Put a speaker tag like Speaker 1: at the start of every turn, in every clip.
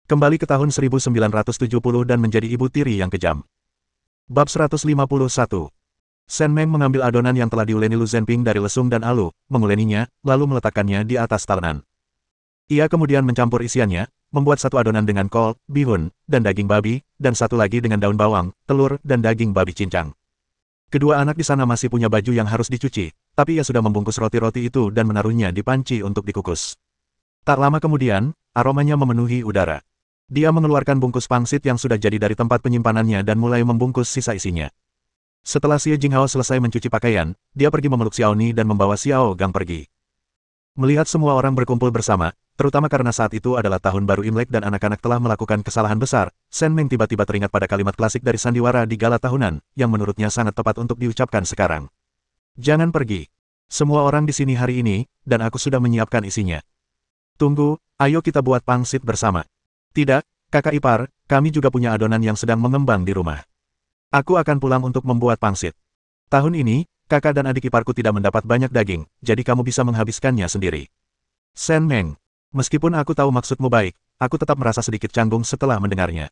Speaker 1: Kembali ke tahun 1970 dan menjadi ibu tiri yang kejam. Bab 151. Shen Meng mengambil adonan yang telah diuleni Lu Zhenping dari lesung dan alu, menguleninya, lalu meletakkannya di atas talenan. Ia kemudian mencampur isiannya, membuat satu adonan dengan kol, bihun, dan daging babi, dan satu lagi dengan daun bawang, telur, dan daging babi cincang. Kedua anak di sana masih punya baju yang harus dicuci, tapi ia sudah membungkus roti-roti itu dan menaruhnya di panci untuk dikukus. Tak lama kemudian, aromanya memenuhi udara. Dia mengeluarkan bungkus pangsit yang sudah jadi dari tempat penyimpanannya dan mulai membungkus sisa isinya. Setelah Xie Jinghao selesai mencuci pakaian, dia pergi memeluk Xiao Ni dan membawa Xiao Gang pergi. Melihat semua orang berkumpul bersama, terutama karena saat itu adalah tahun baru Imlek dan anak-anak telah melakukan kesalahan besar, Shen Meng tiba-tiba teringat pada kalimat klasik dari sandiwara di gala tahunan, yang menurutnya sangat tepat untuk diucapkan sekarang. Jangan pergi. Semua orang di sini hari ini, dan aku sudah menyiapkan isinya. Tunggu, ayo kita buat pangsit bersama. Tidak, kakak ipar, kami juga punya adonan yang sedang mengembang di rumah. Aku akan pulang untuk membuat pangsit. Tahun ini, kakak dan adik iparku tidak mendapat banyak daging, jadi kamu bisa menghabiskannya sendiri. Shen Meng, meskipun aku tahu maksudmu baik, aku tetap merasa sedikit canggung setelah mendengarnya.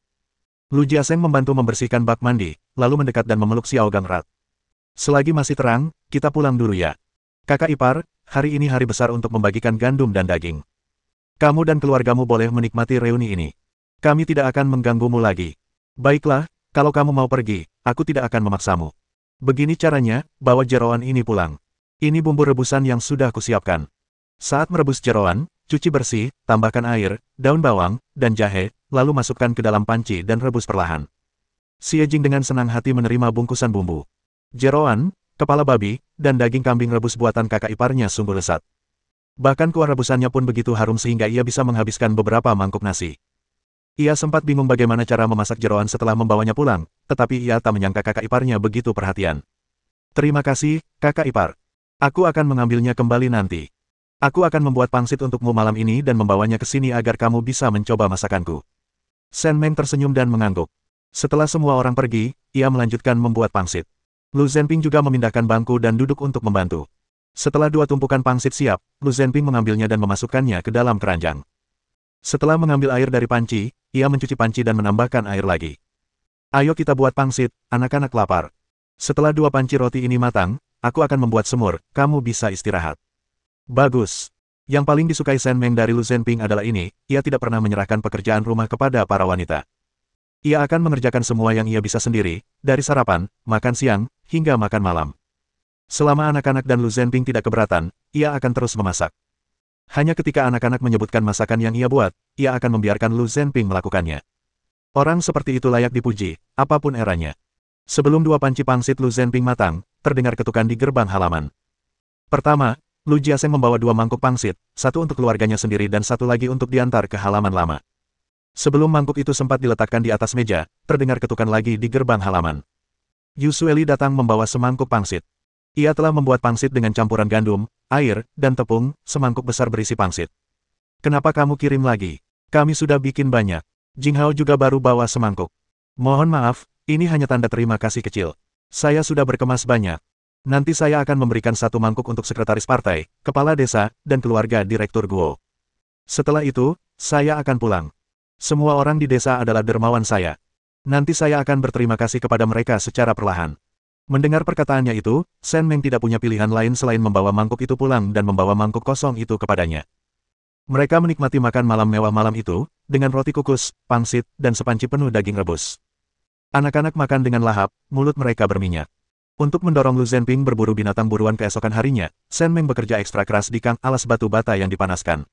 Speaker 1: Lu Jiasheng membantu membersihkan bak mandi, lalu mendekat dan memeluk Xiao Gangrat. Selagi masih terang, kita pulang dulu ya. Kakak ipar, hari ini hari besar untuk membagikan gandum dan daging. Kamu dan keluargamu boleh menikmati reuni ini. Kami tidak akan mengganggumu lagi. Baiklah, kalau kamu mau pergi, aku tidak akan memaksamu. Begini caranya, bawa jeroan ini pulang. Ini bumbu rebusan yang sudah kusiapkan. Saat merebus jeroan, cuci bersih, tambahkan air, daun bawang, dan jahe, lalu masukkan ke dalam panci dan rebus perlahan. Xie Jing dengan senang hati menerima bungkusan bumbu. Jeroan, kepala babi, dan daging kambing rebus buatan kakak iparnya sungguh lezat. Bahkan kuah rebusannya pun begitu harum sehingga ia bisa menghabiskan beberapa mangkuk nasi. Ia sempat bingung bagaimana cara memasak jeroan setelah membawanya pulang, tetapi ia tak menyangka kakak iparnya begitu perhatian. Terima kasih, kakak ipar. Aku akan mengambilnya kembali nanti. Aku akan membuat pangsit untukmu malam ini dan membawanya ke sini agar kamu bisa mencoba masakanku. Shen Meng tersenyum dan mengangguk. Setelah semua orang pergi, ia melanjutkan membuat pangsit. Lu Zhenping juga memindahkan bangku dan duduk untuk membantu. Setelah dua tumpukan pangsit siap, Lu Zhenping mengambilnya dan memasukkannya ke dalam keranjang. Setelah mengambil air dari panci, ia mencuci panci dan menambahkan air lagi. Ayo kita buat pangsit, anak-anak lapar. Setelah dua panci roti ini matang, aku akan membuat semur, kamu bisa istirahat. Bagus. Yang paling disukai Shen Meng dari Lu Zhenping adalah ini, ia tidak pernah menyerahkan pekerjaan rumah kepada para wanita. Ia akan mengerjakan semua yang ia bisa sendiri, dari sarapan, makan siang, hingga makan malam. Selama anak-anak dan Lu Zhenping tidak keberatan, ia akan terus memasak. Hanya ketika anak-anak menyebutkan masakan yang ia buat, ia akan membiarkan Lu Zhenping melakukannya. Orang seperti itu layak dipuji, apapun eranya. Sebelum dua panci pangsit Lu Zhenping matang, terdengar ketukan di gerbang halaman. Pertama, Lu Jiasheng membawa dua mangkuk pangsit, satu untuk keluarganya sendiri dan satu lagi untuk diantar ke halaman lama. Sebelum mangkuk itu sempat diletakkan di atas meja, terdengar ketukan lagi di gerbang halaman. Yu Sueli datang membawa semangkuk pangsit. Ia telah membuat pangsit dengan campuran gandum, air, dan tepung, semangkuk besar berisi pangsit. Kenapa kamu kirim lagi? Kami sudah bikin banyak. Jinghao juga baru bawa semangkuk. Mohon maaf, ini hanya tanda terima kasih kecil. Saya sudah berkemas banyak. Nanti saya akan memberikan satu mangkuk untuk sekretaris partai, kepala desa, dan keluarga direktur Guo. Setelah itu, saya akan pulang. Semua orang di desa adalah dermawan saya. Nanti saya akan berterima kasih kepada mereka secara perlahan. Mendengar perkataannya itu, Shen Meng tidak punya pilihan lain selain membawa mangkuk itu pulang dan membawa mangkuk kosong itu kepadanya. Mereka menikmati makan malam mewah malam itu, dengan roti kukus, pangsit, dan sepanci penuh daging rebus. Anak-anak makan dengan lahap, mulut mereka berminyak. Untuk mendorong Lu Zhenping berburu binatang buruan keesokan harinya, Shen Meng bekerja ekstra keras di kang alas batu bata yang dipanaskan.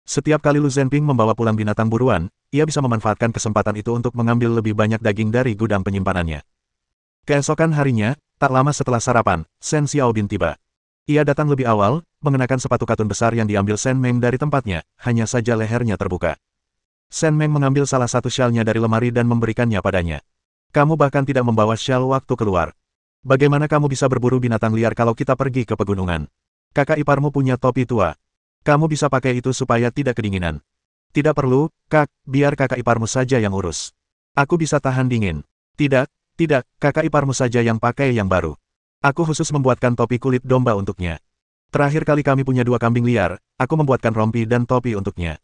Speaker 1: Setiap kali Lu Zhenping membawa pulang binatang buruan, ia bisa memanfaatkan kesempatan itu untuk mengambil lebih banyak daging dari gudang penyimpanannya. Keesokan harinya, tak lama setelah sarapan, Shen Xiaobin tiba. Ia datang lebih awal, mengenakan sepatu katun besar yang diambil Shen Meng dari tempatnya, hanya saja lehernya terbuka. Shen Meng mengambil salah satu syalnya dari lemari dan memberikannya padanya. Kamu bahkan tidak membawa syal waktu keluar. Bagaimana kamu bisa berburu binatang liar kalau kita pergi ke pegunungan? Kakak iparmu punya topi tua. Kamu bisa pakai itu supaya tidak kedinginan. Tidak perlu, Kak, biar kakak iparmu saja yang urus. Aku bisa tahan dingin. Tidak, kakak iparmu saja yang pakai yang baru. Aku khusus membuatkan topi kulit domba untuknya. Terakhir kali kami punya dua kambing liar, aku membuatkan rompi dan topi untuknya.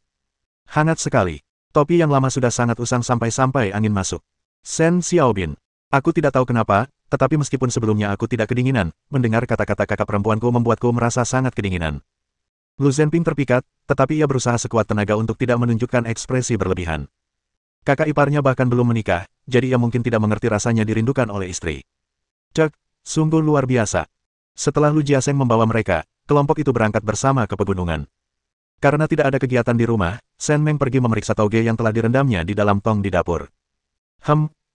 Speaker 1: Hangat sekali. Topi yang lama sudah sangat usang sampai-sampai angin masuk. Shen Xiaobin. Aku tidak tahu kenapa, tetapi meskipun sebelumnya aku tidak kedinginan, mendengar kata-kata kakak perempuanku membuatku merasa sangat kedinginan. Lu Zhenping terpikat, tetapi ia berusaha sekuat tenaga untuk tidak menunjukkan ekspresi berlebihan. Kakak iparnya bahkan belum menikah, jadi ia mungkin tidak mengerti rasanya dirindukan oleh istri. Cek, sungguh luar biasa. Setelah Lu Jiasheng membawa mereka, kelompok itu berangkat bersama ke pegunungan. Karena tidak ada kegiatan di rumah, Shen Meng pergi memeriksa toge yang telah direndamnya di dalam tong di dapur.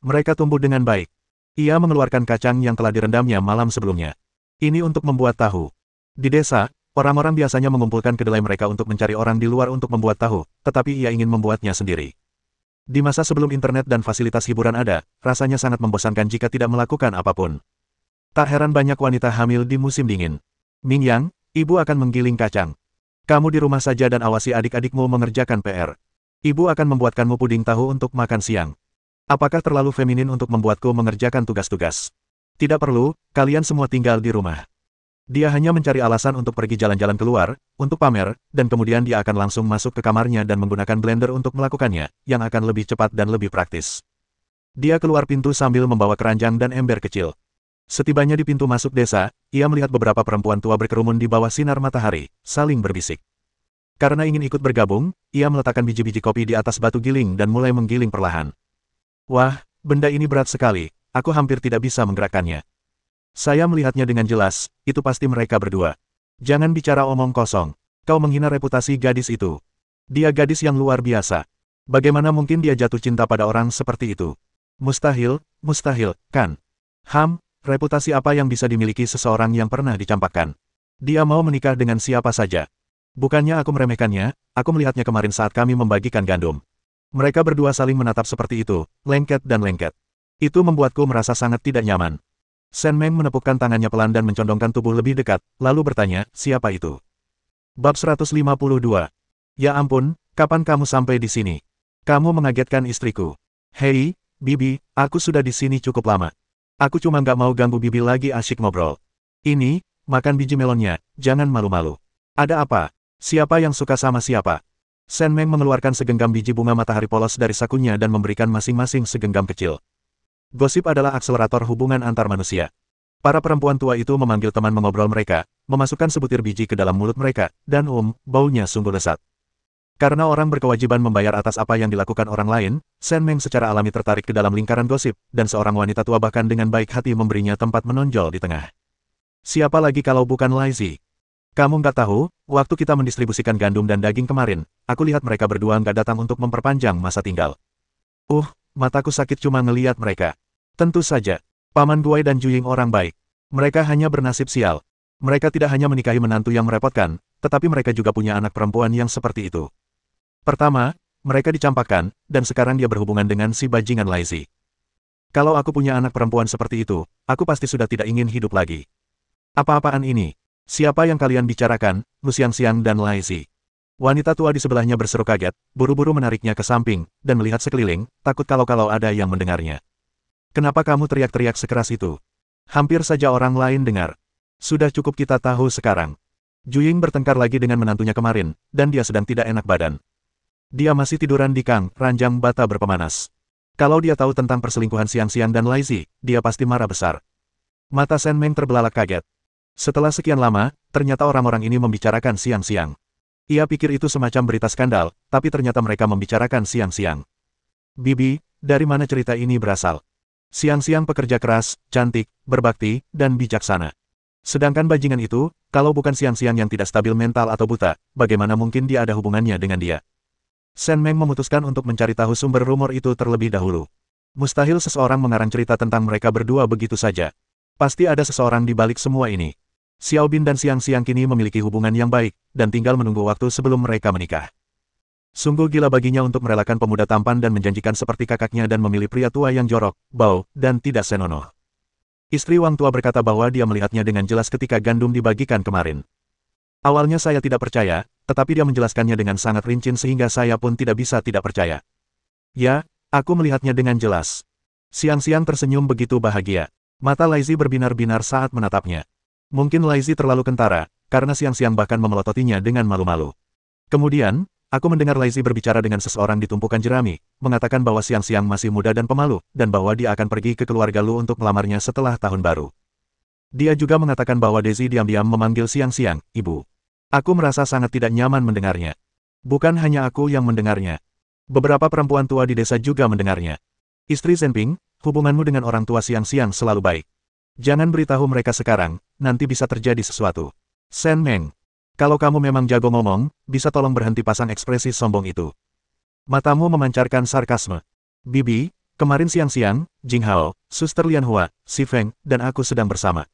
Speaker 1: Mereka tumbuh dengan baik. Ia mengeluarkan kacang yang telah direndamnya malam sebelumnya. Ini untuk membuat tahu. Di desa, orang-orang biasanya mengumpulkan kedelai mereka untuk mencari orang di luar untuk membuat tahu, tetapi ia ingin membuatnya sendiri. Di masa sebelum internet dan fasilitas hiburan ada, rasanya sangat membosankan jika tidak melakukan apapun. Tak heran banyak wanita hamil di musim dingin. Ming Yang, ibu akan menggiling kacang. Kamu di rumah saja dan awasi adik-adikmu mengerjakan PR. Ibu akan membuatkanmu puding tahu untuk makan siang. Apakah terlalu feminin untuk membuatku mengerjakan tugas-tugas? Tidak perlu, kalian semua tinggal di rumah. Dia hanya mencari alasan untuk pergi jalan-jalan keluar, untuk pamer, dan kemudian dia akan langsung masuk ke kamarnya dan menggunakan blender untuk melakukannya, yang akan lebih cepat dan lebih praktis. Dia keluar pintu sambil membawa keranjang dan ember kecil. Setibanya di pintu masuk desa, ia melihat beberapa perempuan tua berkerumun di bawah sinar matahari, saling berbisik. Karena ingin ikut bergabung, ia meletakkan biji-biji kopi di atas batu giling dan mulai menggiling perlahan. Wah, benda ini berat sekali, aku hampir tidak bisa menggerakkannya. Saya melihatnya dengan jelas, itu pasti mereka berdua. Jangan bicara omong kosong, kau menghina reputasi gadis itu. Dia gadis yang luar biasa. Bagaimana mungkin dia jatuh cinta pada orang seperti itu? Mustahil, mustahil, kan? Reputasi apa yang bisa dimiliki seseorang yang pernah dicampakkan? Dia mau menikah dengan siapa saja. Bukannya aku meremehkannya, aku melihatnya kemarin saat kami membagikan gandum. Mereka berdua saling menatap seperti itu, lengket dan lengket. Itu membuatku merasa sangat tidak nyaman. Shen Meng menepukkan tangannya pelan dan mencondongkan tubuh lebih dekat, lalu bertanya, siapa itu? Bab 152. Ya ampun, kapan kamu sampai di sini? Kamu mengagetkan istriku. Hei, Bibi, aku sudah di sini cukup lama. Aku cuma nggak mau ganggu Bibi lagi asyik ngobrol. Ini, makan biji melonnya, jangan malu-malu. Ada apa? Siapa yang suka sama siapa? Shen Meng mengeluarkan segenggam biji bunga matahari polos dari sakunya dan memberikan masing-masing segenggam kecil. Gosip adalah akselerator hubungan antar manusia. Para perempuan tua itu memanggil teman mengobrol mereka, memasukkan sebutir biji ke dalam mulut mereka, dan baunya sungguh lezat. Karena orang berkewajiban membayar atas apa yang dilakukan orang lain, Shen Meng secara alami tertarik ke dalam lingkaran gosip, dan seorang wanita tua bahkan dengan baik hati memberinya tempat menonjol di tengah. Siapa lagi kalau bukan Laizi? Kamu nggak tahu, waktu kita mendistribusikan gandum dan daging kemarin, aku lihat mereka berdua nggak datang untuk memperpanjang masa tinggal. Mataku sakit cuma ngeliat mereka. Tentu saja, Paman Guai dan Juying orang baik. Mereka hanya bernasib sial. Mereka tidak hanya menikahi menantu yang merepotkan, tetapi mereka juga punya anak perempuan yang seperti itu. Pertama, mereka dicampakkan, dan sekarang dia berhubungan dengan si bajingan Laizi. Kalau aku punya anak perempuan seperti itu, aku pasti sudah tidak ingin hidup lagi. Apa-apaan ini? Siapa yang kalian bicarakan, Lu Xiangxiang dan Laizi? Wanita tua di sebelahnya berseru kaget, buru-buru menariknya ke samping, dan melihat sekeliling, takut kalau ada yang mendengarnya. Kenapa kamu teriak-teriak sekeras itu? Hampir saja orang lain dengar. Sudah cukup kita tahu sekarang. Juying bertengkar lagi dengan menantunya kemarin, dan dia sedang tidak enak badan. Dia masih tiduran di ranjang bata berpemanas. Kalau dia tahu tentang perselingkuhan Xiangxiang dan Laizi, dia pasti marah besar. Mata Shen Meng terbelalak kaget. Setelah sekian lama, ternyata orang-orang ini membicarakan Xiangxiang. Ia pikir itu semacam berita skandal, tapi ternyata mereka membicarakan Xiangxiang. Bibi, dari mana cerita ini berasal? Xiangxiang pekerja keras, cantik, berbakti, dan bijaksana. Sedangkan bajingan itu, kalau bukan Xiangxiang yang tidak stabil mental atau buta, bagaimana mungkin dia ada hubungannya dengan dia? Shen Meng memutuskan untuk mencari tahu sumber rumor itu terlebih dahulu. Mustahil seseorang mengarang cerita tentang mereka berdua begitu saja. Pasti ada seseorang di balik semua ini. Xiaobin dan Xiangxiang kini memiliki hubungan yang baik, dan tinggal menunggu waktu sebelum mereka menikah. Sungguh gila baginya untuk merelakan pemuda tampan dan menjanjikan seperti kakaknya dan memilih pria tua yang jorok, bau, dan tidak senonoh. Istri Wang tua berkata bahwa dia melihatnya dengan jelas ketika gandum dibagikan kemarin. Awalnya saya tidak percaya, tetapi dia menjelaskannya dengan sangat rinci sehingga saya pun tidak bisa tidak percaya. Ya, aku melihatnya dengan jelas. Xiangxiang tersenyum begitu bahagia. Mata Laizi berbinar-binar saat menatapnya. Mungkin Laizi terlalu kentara, karena Xiangxiang bahkan memelototinya dengan malu-malu. Kemudian, Aku mendengar Laisi berbicara dengan seseorang di tumpukan jerami, mengatakan bahwa Siang-Siang masih muda dan pemalu, dan bahwa dia akan pergi ke keluarga Lu untuk melamarnya setelah tahun baru. Dia juga mengatakan bahwa Daisy diam-diam memanggil Siang-Siang, Ibu. Aku merasa sangat tidak nyaman mendengarnya. Bukan hanya aku yang mendengarnya. Beberapa perempuan tua di desa juga mendengarnya. Istri Zhenping, hubunganmu dengan orang tua Siang-Siang selalu baik. Jangan beritahu mereka sekarang, nanti bisa terjadi sesuatu. Shen Meng. Kalau kamu memang jago ngomong, bisa tolong berhenti pasang ekspresi sombong itu. Matamu memancarkan sarkasme. Bibi, kemarin siang-siang, Jing Hao, Suster Lian Hua, Si Feng, dan aku sedang bersama.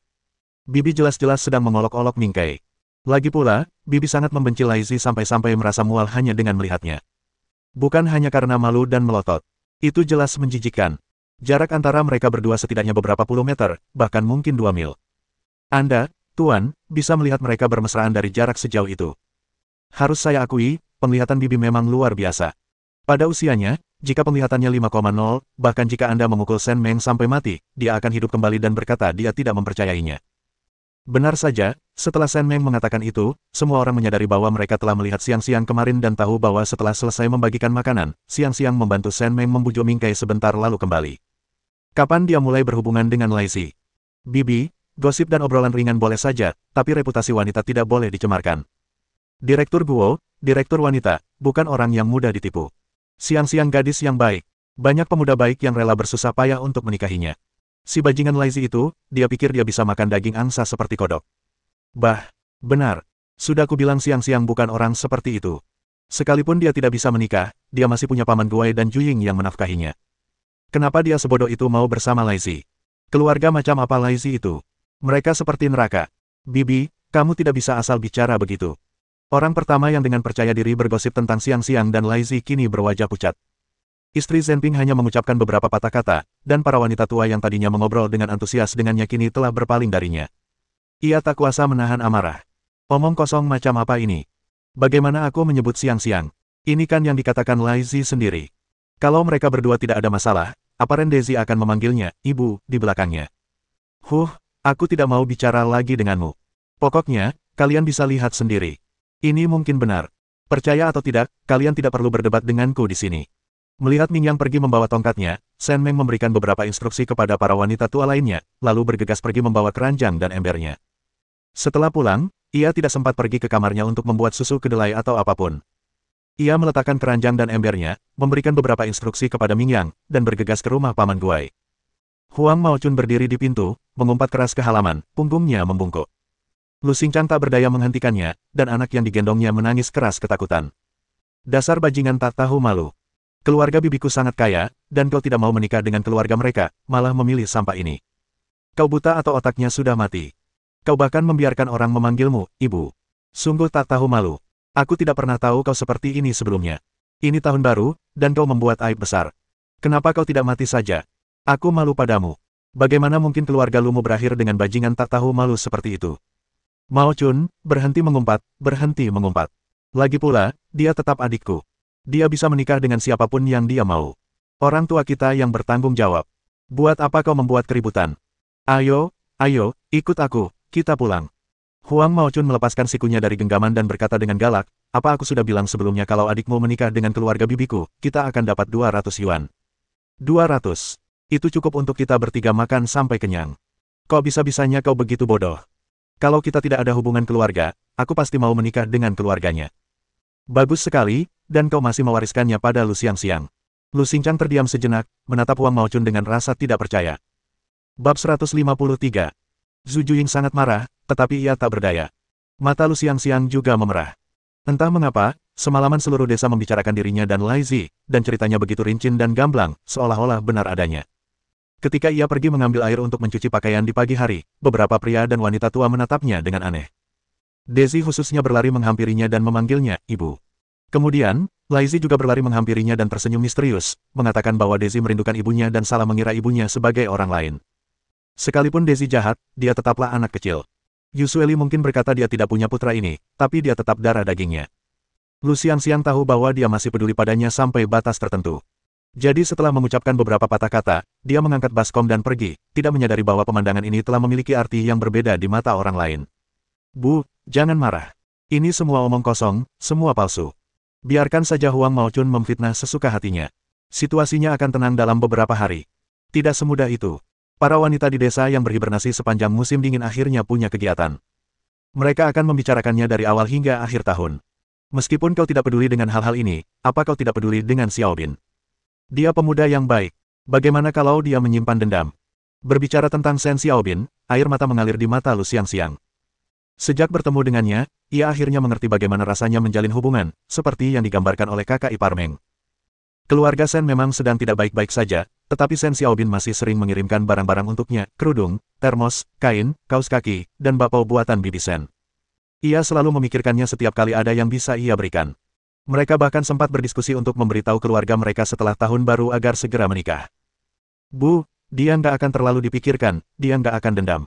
Speaker 1: Bibi jelas-jelas sedang mengolok-olok Ming Kei. Lagi pula, Bibi sangat membenci Laisi sampai-sampai merasa mual hanya dengan melihatnya. Bukan hanya karena malu dan melotot. Itu jelas menjijikkan. Jarak antara mereka berdua setidaknya beberapa puluh meter, bahkan mungkin 2 mil. Anda, Tuan, bisa melihat mereka bermesraan dari jarak sejauh itu. Harus saya akui, penglihatan Bibi memang luar biasa. Pada usianya, jika penglihatannya 5,0, bahkan jika Anda memukul Shen Meng sampai mati, dia akan hidup kembali dan berkata dia tidak mempercayainya. Benar saja, setelah Shen Meng mengatakan itu, semua orang menyadari bahwa mereka telah melihat Siang-Siang kemarin dan tahu bahwa setelah selesai membagikan makanan, Siang-Siang membantu Shen Meng membujuk Ming Kei sebentar lalu kembali. Kapan dia mulai berhubungan dengan Laisi? Bibi, gosip dan obrolan ringan boleh saja, tapi reputasi wanita tidak boleh dicemarkan. Direktur Guo, direktur wanita, bukan orang yang mudah ditipu. Siang-Siang gadis yang baik. Banyak pemuda baik yang rela bersusah payah untuk menikahinya. Si bajingan Laisi itu, dia pikir dia bisa makan daging angsa seperti kodok. Bah, benar. Sudah kubilang Siang-Siang bukan orang seperti itu. Sekalipun dia tidak bisa menikah, dia masih punya paman Guai dan Juying yang menafkahinya. Kenapa dia sebodoh itu mau bersama Laisi? Keluarga macam apa Laisi itu? Mereka seperti neraka. Bibi, kamu tidak bisa asal bicara begitu. Orang pertama yang dengan percaya diri bergosip tentang Siang-Siang dan Laisi kini berwajah pucat. Istri Zhenping hanya mengucapkan beberapa patah kata, dan para wanita tua yang tadinya mengobrol dengan antusias dengannya kini telah berpaling darinya. Ia tak kuasa menahan amarah. Omong kosong macam apa ini? Bagaimana aku menyebut Siang-Siang? Ini kan yang dikatakan Laisi sendiri. Kalau mereka berdua tidak ada masalah, apa Daisy akan memanggilnya, Ibu, di belakangnya. Aku tidak mau bicara lagi denganmu. Pokoknya, kalian bisa lihat sendiri. Ini mungkin benar. Percaya atau tidak, kalian tidak perlu berdebat denganku di sini. Melihat Ming Yang pergi membawa tongkatnya, Shen Meng memberikan beberapa instruksi kepada para wanita tua lainnya, lalu bergegas pergi membawa keranjang dan embernya. Setelah pulang, ia tidak sempat pergi ke kamarnya untuk membuat susu kedelai atau apapun. Ia meletakkan keranjang dan embernya, memberikan beberapa instruksi kepada Ming Yang, dan bergegas ke rumah Paman Guai. Huang Maochun berdiri di pintu, mengumpat keras ke halaman, punggungnya membungkuk. Lu Xingchang tak berdaya menghentikannya, dan anak yang digendongnya menangis keras ketakutan. Dasar bajingan tak tahu malu. Keluarga bibiku sangat kaya, dan kau tidak mau menikah dengan keluarga mereka, malah memilih sampah ini. Kau buta atau otaknya sudah mati. Kau bahkan membiarkan orang memanggilmu, Ibu. Sungguh tak tahu malu. Aku tidak pernah tahu kau seperti ini sebelumnya. Ini tahun baru, dan kau membuat aib besar. Kenapa kau tidak mati saja? Aku malu padamu. Bagaimana mungkin keluarga lumu berakhir dengan bajingan tak tahu malu seperti itu? Mao Chun, berhenti mengumpat, berhenti mengumpat. Lagi pula, dia tetap adikku. Dia bisa menikah dengan siapapun yang dia mau. Orang tua kita yang bertanggung jawab. Buat apa kau membuat keributan? Ayo, ikut aku, kita pulang. Huang Maochun melepaskan sikunya dari genggaman dan berkata dengan galak, apa aku sudah bilang sebelumnya kalau adikmu menikah dengan keluarga bibiku, kita akan dapat 200 yuan. 200. Itu cukup untuk kita bertiga makan sampai kenyang. Kok bisa-bisanya kau begitu bodoh? Kalau kita tidak ada hubungan keluarga, aku pasti mau menikah dengan keluarganya. Bagus sekali, dan kau masih mewariskannya pada Lu Xiangxiang. Lu Xingchang terdiam sejenak, menatap Huang Maochun dengan rasa tidak percaya. Bab 153. Zhu Juying sangat marah, tetapi ia tak berdaya. Mata Lu Xiangxiang juga memerah. Entah mengapa, semalaman seluruh desa membicarakan dirinya dan Laisi, dan ceritanya begitu rincin dan gamblang, seolah-olah benar adanya. Ketika ia pergi mengambil air untuk mencuci pakaian di pagi hari, beberapa pria dan wanita tua menatapnya dengan aneh. Daisy khususnya berlari menghampirinya dan memanggilnya, Ibu. Kemudian, Laisi juga berlari menghampirinya dan tersenyum misterius, mengatakan bahwa Daisy merindukan ibunya dan salah mengira ibunya sebagai orang lain. Sekalipun Daisy jahat, dia tetaplah anak kecil. Yusueli mungkin berkata dia tidak punya putra ini, tapi dia tetap darah dagingnya. Lu Xiangxiang tahu bahwa dia masih peduli padanya sampai batas tertentu. Jadi setelah mengucapkan beberapa patah kata, dia mengangkat baskom dan pergi, tidak menyadari bahwa pemandangan ini telah memiliki arti yang berbeda di mata orang lain. Bu, jangan marah. Ini semua omong kosong, semua palsu. Biarkan saja Huang Maochun memfitnah sesuka hatinya. Situasinya akan tenang dalam beberapa hari. Tidak semudah itu. Para wanita di desa yang berhibernasi sepanjang musim dingin akhirnya punya kegiatan. Mereka akan membicarakannya dari awal hingga akhir tahun. Meskipun kau tidak peduli dengan hal-hal ini, apa kau tidak peduli dengan Xiao Bin? Dia pemuda yang baik. Bagaimana kalau dia menyimpan dendam? Berbicara tentang Shen Xiaobin, air mata mengalir di mata Lu Xiangxiang. Sejak bertemu dengannya, ia akhirnya mengerti bagaimana rasanya menjalin hubungan, seperti yang digambarkan oleh kakak ipar Meng. Keluarga Shen memang sedang tidak baik-baik saja, tetapi Shen Xiaobin masih sering mengirimkan barang-barang untuknya, kerudung, termos, kain, kaos kaki, dan bapau buatan bibi Shen. Ia selalu memikirkannya setiap kali ada yang bisa ia berikan. Mereka bahkan sempat berdiskusi untuk memberitahu keluarga mereka setelah tahun baru agar segera menikah. Bu, dia nggak akan terlalu dipikirkan, dia nggak akan dendam.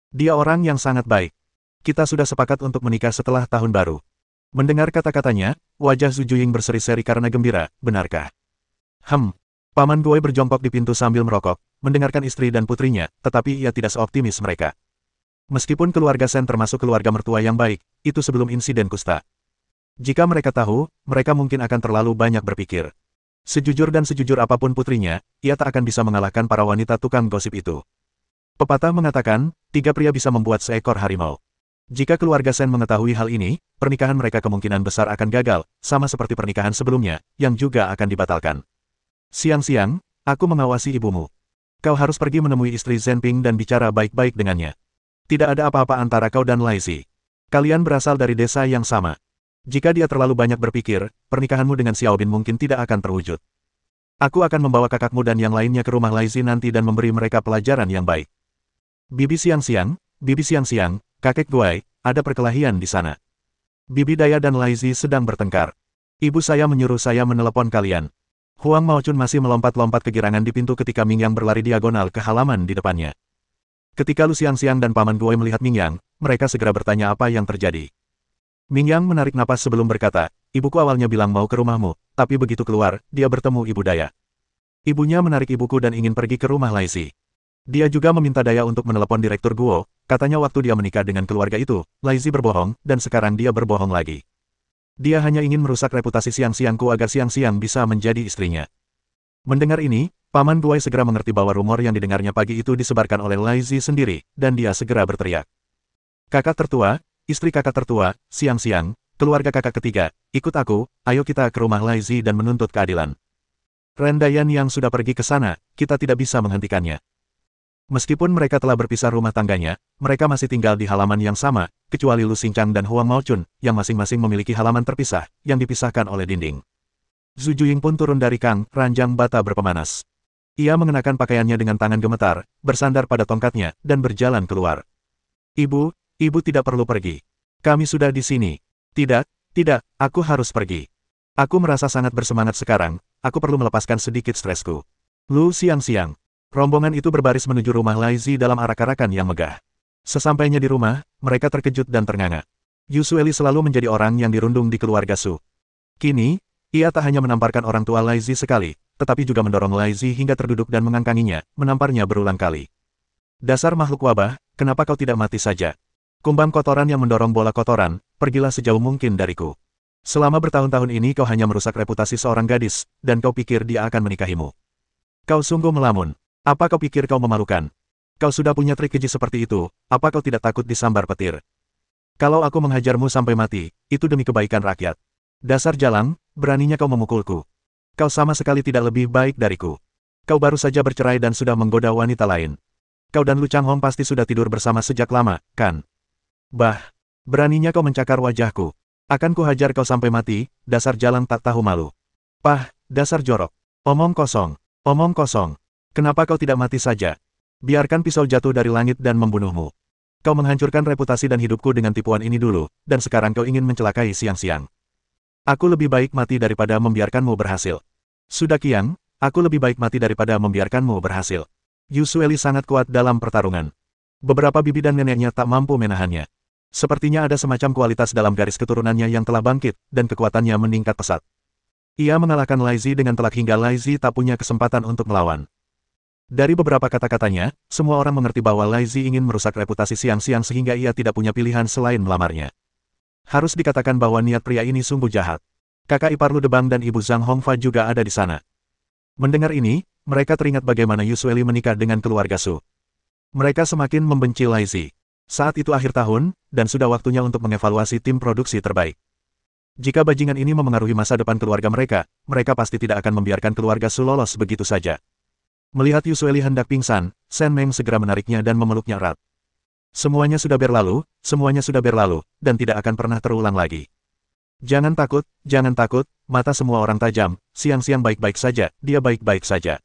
Speaker 1: Dia orang yang sangat baik. Kita sudah sepakat untuk menikah setelah tahun baru. Mendengar kata-katanya, wajah Zhu Juying berseri-seri karena gembira, benarkah? Paman Gue berjongkok di pintu sambil merokok, mendengarkan istri dan putrinya, tetapi ia tidak seoptimis mereka. Meskipun keluarga Shen termasuk keluarga mertua yang baik, itu sebelum insiden kusta. Jika mereka tahu, mereka mungkin akan terlalu banyak berpikir. Sejujur dan sejujur apapun putrinya, ia tak akan bisa mengalahkan para wanita tukang gosip itu. Pepatah mengatakan, 3 pria bisa membuat seekor harimau. Jika keluarga Shen mengetahui hal ini, pernikahan mereka kemungkinan besar akan gagal, sama seperti pernikahan sebelumnya, yang juga akan dibatalkan. Siang-siang, aku mengawasi ibumu. Kau harus pergi menemui istri Zhenping dan bicara baik-baik dengannya. Tidak ada apa-apa antara kau dan Lai Zi. Kalian berasal dari desa yang sama. Jika dia terlalu banyak berpikir, pernikahanmu dengan Xiao Bin mungkin tidak akan terwujud. Aku akan membawa kakakmu dan yang lainnya ke rumah Lai Zi nanti dan memberi mereka pelajaran yang baik. Bibi siang-siang, kakek Guai, ada perkelahian di sana. Bibi Daya dan Lai Zi sedang bertengkar. Ibu saya menyuruh saya menelepon kalian. Huang Maochun masih melompat-lompat kegirangan di pintu ketika Mingyang berlari diagonal ke halaman di depannya. Ketika Lu Xiangxiang dan Paman Guai melihat Mingyang, mereka segera bertanya apa yang terjadi. Mingyang menarik napas sebelum berkata, ibuku awalnya bilang mau ke rumahmu, tapi begitu keluar, dia bertemu Ibu Daya. Ibunya menarik ibuku dan ingin pergi ke rumah Lai Zi. Dia juga meminta Daya untuk menelepon Direktur Guo, katanya waktu dia menikah dengan keluarga itu, Lai Zi berbohong, dan sekarang dia berbohong lagi. Dia hanya ingin merusak reputasi Siang-Siangku agar Siang-Siang bisa menjadi istrinya. Mendengar ini, Paman Guai segera mengerti bahwa rumor yang didengarnya pagi itu disebarkan oleh Lai Zi sendiri, dan dia segera berteriak. Kakak tertua, istri kakak tertua, Siang-Siang, keluarga kakak ketiga, ikut aku, ayo kita ke rumah Lai Zi dan menuntut keadilan. Ren Dayan yang sudah pergi ke sana, kita tidak bisa menghentikannya. Meskipun mereka telah berpisah rumah tangganya, mereka masih tinggal di halaman yang sama, kecuali Lu Xingchang dan Huang Maochun, yang masing-masing memiliki halaman terpisah, yang dipisahkan oleh dinding. Zhu Juying pun turun dari kang, ranjang bata berpemanas. Ia mengenakan pakaiannya dengan tangan gemetar, bersandar pada tongkatnya, dan berjalan keluar. Ibu tidak perlu pergi. Kami sudah di sini. Tidak, aku harus pergi. Aku merasa sangat bersemangat sekarang, aku perlu melepaskan sedikit stresku. Lu Xiangxiang. Rombongan itu berbaris menuju rumah Lai Zi dalam arak-arakan yang megah. Sesampainya di rumah, mereka terkejut dan ternganga. Yu Sueli selalu menjadi orang yang dirundung di keluarga Su. Kini, ia tak hanya menamparkan orang tua Lai Zi sekali, tetapi juga mendorong Lai Zi hingga terduduk dan mengangkanginya, menamparnya berulang kali. Dasar makhluk wabah, kenapa kau tidak mati saja? Kumbang kotoran yang mendorong bola kotoran, pergilah sejauh mungkin dariku. Selama bertahun-tahun ini kau hanya merusak reputasi seorang gadis, dan kau pikir dia akan menikahimu. Kau sungguh melamun. Apa kau pikir kau memalukan? Kau sudah punya trik keji seperti itu, apa kau tidak takut disambar petir? Kalau aku menghajarmu sampai mati, itu demi kebaikan rakyat. Dasar jalang, beraninya kau memukulku. Kau sama sekali tidak lebih baik dariku. Kau baru saja bercerai dan sudah menggoda wanita lain. Kau dan Lu Changhong pasti sudah tidur bersama sejak lama, kan? Bah, beraninya kau mencakar wajahku. Akan kuhajar kau sampai mati, dasar jalang tak tahu malu. Pah, dasar jorok. Omong kosong. Kenapa kau tidak mati saja? Biarkan pisau jatuh dari langit dan membunuhmu. Kau menghancurkan reputasi dan hidupku dengan tipuan ini dulu, dan sekarang kau ingin mencelakai Siang-Siang. Aku lebih baik mati daripada membiarkanmu berhasil. Sudah Qiang, aku lebih baik mati daripada membiarkanmu berhasil. Yu Sueli sangat kuat dalam pertarungan. Beberapa bibi dan neneknya tak mampu menahannya. Sepertinya ada semacam kualitas dalam garis keturunannya yang telah bangkit, dan kekuatannya meningkat pesat. Ia mengalahkan Lai Zi dengan telak hingga Lai Zi tak punya kesempatan untuk melawan. Dari beberapa kata-katanya, semua orang mengerti bahwa Lai Zi ingin merusak reputasi Siang-Siang sehingga ia tidak punya pilihan selain melamarnya. Harus dikatakan bahwa niat pria ini sungguh jahat. Kakak ipar Lu Debang dan ibu Zhang Hongfa juga ada di sana. Mendengar ini, mereka teringat bagaimana Yusueli menikah dengan keluarga Su. Mereka semakin membenci Lai Zi. Saat itu akhir tahun, dan sudah waktunya untuk mengevaluasi tim produksi terbaik. Jika bajingan ini memengaruhi masa depan keluarga mereka, mereka pasti tidak akan membiarkan keluarga Su lolos begitu saja. Melihat Yusueli hendak pingsan, Shen Meng segera menariknya dan memeluknya erat. Semuanya sudah berlalu, dan tidak akan pernah terulang lagi. Jangan takut, mata semua orang tajam, Xiangxiang baik-baik saja, dia baik-baik saja.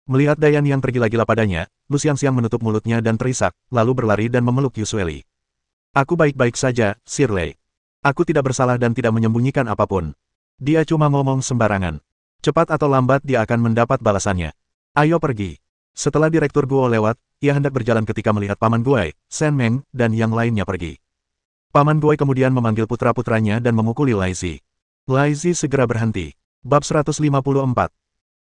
Speaker 1: Melihat Dayan yang tergila-gila padanya, Lu Xiangxiang menutup mulutnya dan terisak, lalu berlari dan memeluk Yusueli. Aku baik-baik saja, Sir Lei. Aku tidak bersalah dan tidak menyembunyikan apapun. Dia cuma ngomong sembarangan. Cepat atau lambat dia akan mendapat balasannya. Ayo pergi. Setelah Direktur Guo lewat, ia hendak berjalan ketika melihat Paman Guai, Shen Meng, dan yang lainnya pergi. Paman Guai kemudian memanggil putra-putranya dan memukuli Lai Zi. Lai Zi segera berhenti. Bab 154.